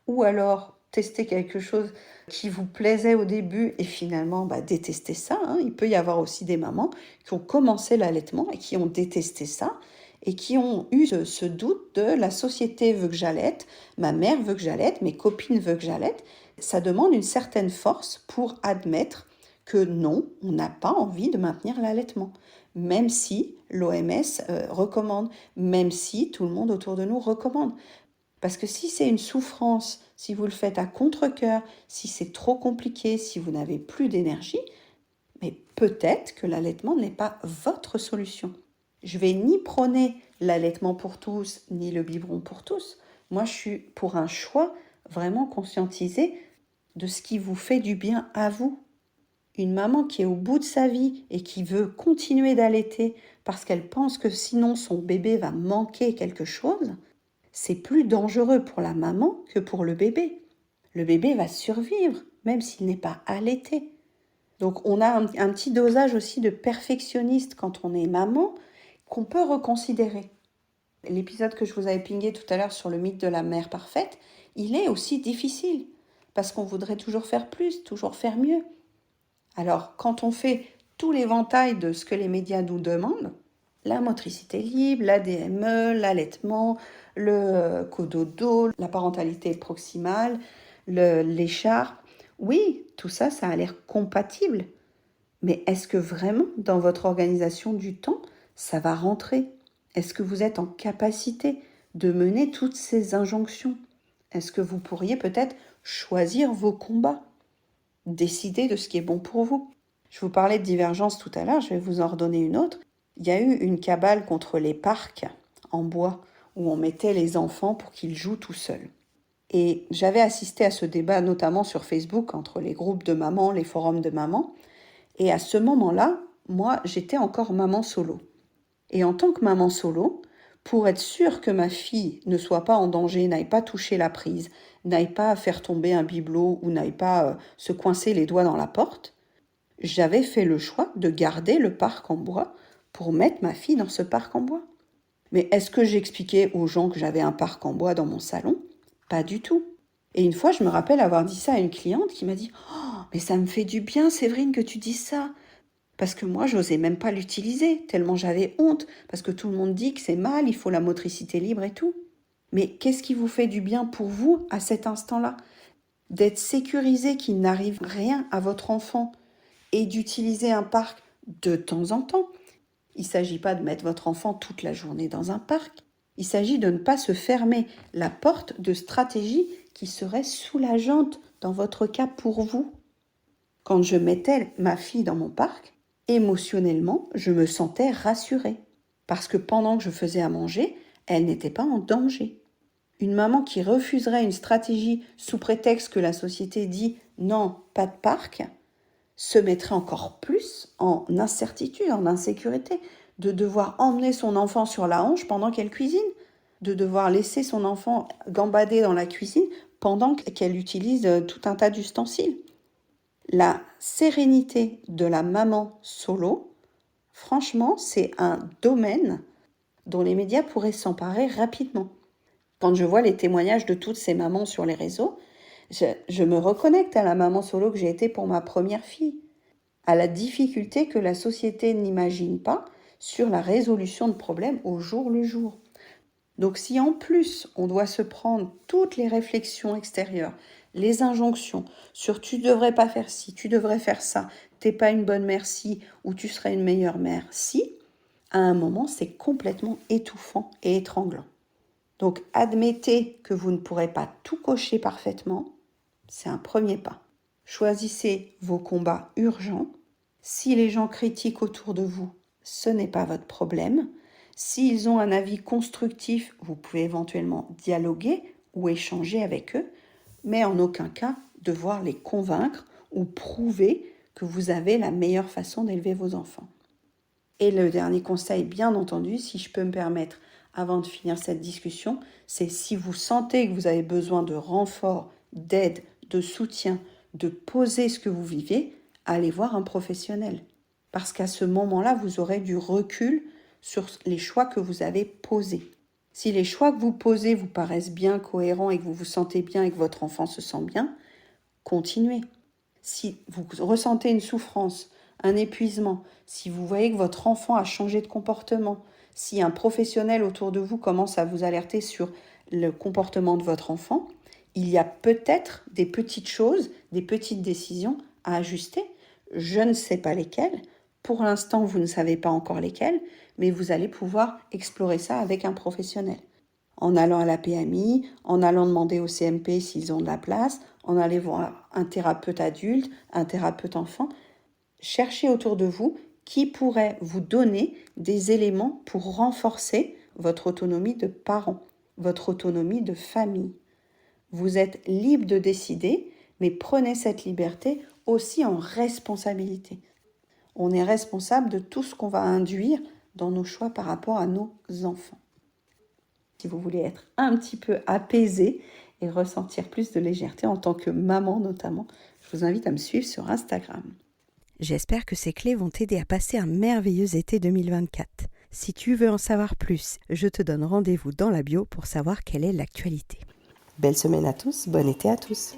Speaker 1: ou alors tester quelque chose qui vous plaisait au début et finalement détester ça. Il peut y avoir aussi des mamans qui ont commencé l'allaitement et qui ont détesté ça et qui ont eu ce doute de la société veut que j'allaite, ma mère veut que j'allaite, mes copines veulent que j'allaite. Ça demande une certaine force pour admettre que non, on n'a pas envie de maintenir l'allaitement, même si l'OMS recommande, même si tout le monde autour de nous recommande. Parce que si c'est une souffrance, si vous le faites à contre-cœur, si c'est trop compliqué, si vous n'avez plus d'énergie, mais peut-être que l'allaitement n'est pas votre solution. Je vais ni prôner l'allaitement pour tous, ni le biberon pour tous. Moi, je suis pour un choix vraiment conscientisé de ce qui vous fait du bien à vous. Une maman qui est au bout de sa vie et qui veut continuer d'allaiter parce qu'elle pense que sinon son bébé va manquer quelque chose, c'est plus dangereux pour la maman que pour le bébé. Le bébé va survivre, même s'il n'est pas allaité. Donc on a un petit dosage aussi de perfectionniste quand on est maman qu'on peut reconsidérer. L'épisode que je vous avais pingé tout à l'heure sur le mythe de la mère parfaite, il est aussi difficile parce qu'on voudrait toujours faire plus, toujours faire mieux. Alors quand on fait tout l'éventail de ce que les médias nous demandent, la motricité libre, la DME, l'allaitement, le cododo, la parentalité proximale, l'écharpe, oui, tout ça, ça a l'air compatible. Mais est-ce que vraiment, dans votre organisation du temps, ça va rentrer? Est-ce que vous êtes en capacité de mener toutes ces injonctions? Est-ce que vous pourriez peut-être choisir vos combats? Décider de ce qui est bon pour vous? Je vous parlais de divergence tout à l'heure, je vais vous en redonner une autre. Il y a eu une cabale contre les parcs en bois où on mettait les enfants pour qu'ils jouent tout seuls. Et j'avais assisté à ce débat notamment sur Facebook entre les groupes de mamans, les forums de mamans. Et à ce moment-là, moi, j'étais encore maman solo. Et en tant que maman solo, pour être sûre que ma fille ne soit pas en danger, n'aille pas toucher la prise, n'aille pas faire tomber un bibelot ou n'aille pas se coincer les doigts dans la porte, j'avais fait le choix de garder le parc en bois pour mettre ma fille dans ce parc en bois. Mais est-ce que j'expliquais aux gens que j'avais un parc en bois dans mon salon? Pas du tout. Et une fois, je me rappelle avoir dit ça à une cliente qui m'a dit « Oh, mais ça me fait du bien, Séverine, que tu dises ça !» Parce que moi, j'osais même pas l'utiliser, tellement j'avais honte, parce que tout le monde dit que c'est mal, il faut la motricité libre et tout. Mais qu'est-ce qui vous fait du bien pour vous à cet instant-là? D'être sécurisé qu'il n'arrive rien à votre enfant et d'utiliser un parc de temps en temps. Il ne s'agit pas de mettre votre enfant toute la journée dans un parc. Il s'agit de ne pas se fermer la porte de stratégies qui seraient soulageantes dans votre cas pour vous. Quand je mettais ma fille dans mon parc, émotionnellement, je me sentais rassurée. Parce que pendant que je faisais à manger, elle n'était pas en danger. Une maman qui refuserait une stratégie sous prétexte que la société dit non, pas de parc, se mettrait encore plus en incertitude, en insécurité, de devoir emmener son enfant sur la hanche pendant qu'elle cuisine, de devoir laisser son enfant gambader dans la cuisine pendant qu'elle utilise tout un tas d'ustensiles. La sérénité de la maman solo, franchement, c'est un domaine dont les médias pourraient s'emparer rapidement. Quand je vois les témoignages de toutes ces mamans sur les réseaux, je me reconnecte à la maman solo que j'ai été pour ma première fille, à la difficulté que la société n'imagine pas sur la résolution de problèmes au jour le jour. Donc si en plus on doit se prendre toutes les réflexions extérieures, les injonctions sur tu devrais pas faire ci, tu devrais faire ça, t'es pas une bonne mère si, ou tu serais une meilleure mère si, à un moment c'est complètement étouffant et étranglant. Donc admettez que vous ne pourrez pas tout cocher parfaitement, c'est un premier pas. Choisissez vos combats urgents. Si les gens critiquent autour de vous, ce n'est pas votre problème. S'ils ont un avis constructif, vous pouvez éventuellement dialoguer ou échanger avec eux, mais en aucun cas devoir les convaincre ou prouver que vous avez la meilleure façon d'élever vos enfants. Et le dernier conseil, bien entendu, si je peux me permettre, avant de finir cette discussion, c'est si vous sentez que vous avez besoin de renfort, d'aide, de soutien, de poser ce que vous vivez, allez voir un professionnel. Parce qu'à ce moment-là, vous aurez du recul sur les choix que vous avez posés. Si les choix que vous posez vous paraissent bien cohérents et que vous vous sentez bien et que votre enfant se sent bien, continuez. Si vous ressentez une souffrance, un épuisement, si vous voyez que votre enfant a changé de comportement, si un professionnel autour de vous commence à vous alerter sur le comportement de votre enfant, il y a peut-être des petites choses, des petites décisions à ajuster. Je ne sais pas lesquelles. Pour l'instant, vous ne savez pas encore lesquelles, mais vous allez pouvoir explorer ça avec un professionnel. En allant à la PMI, en allant demander au CMP s'ils ont de la place, en allant voir un thérapeute adulte, un thérapeute enfant. Cherchez autour de vous qui pourrait vous donner des éléments pour renforcer votre autonomie de parent, votre autonomie de famille. Vous êtes libre de décider, mais prenez cette liberté aussi en responsabilité. On est responsable de tout ce qu'on va induire dans nos choix par rapport à nos enfants. Si vous voulez être un petit peu apaisé et ressentir plus de légèreté en tant que maman notamment, je vous invite à me suivre sur Instagram.
Speaker 2: J'espère que ces clés vont t'aider à passer un merveilleux été 2024. Si tu veux en savoir plus, je te donne rendez-vous dans la bio pour savoir quelle est l'actualité.
Speaker 1: Belle semaine à tous, bon été à tous.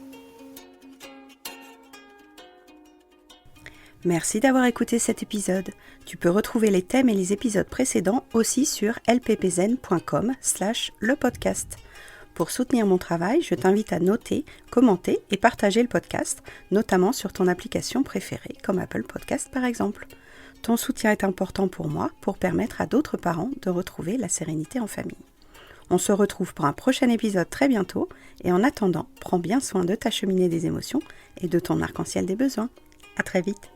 Speaker 2: Merci d'avoir écouté cet épisode. Tu peux retrouver les thèmes et les épisodes précédents aussi sur lppzen.com/lepodcast. Pour soutenir mon travail, je t'invite à noter, commenter et partager le podcast, notamment sur ton application préférée, comme Apple Podcast par exemple. Ton soutien est important pour moi, pour permettre à d'autres parents de retrouver la sérénité en famille. On se retrouve pour un prochain épisode très bientôt, et en attendant, prends bien soin de ta cheminée des émotions et de ton arc-en-ciel des besoins. À très vite.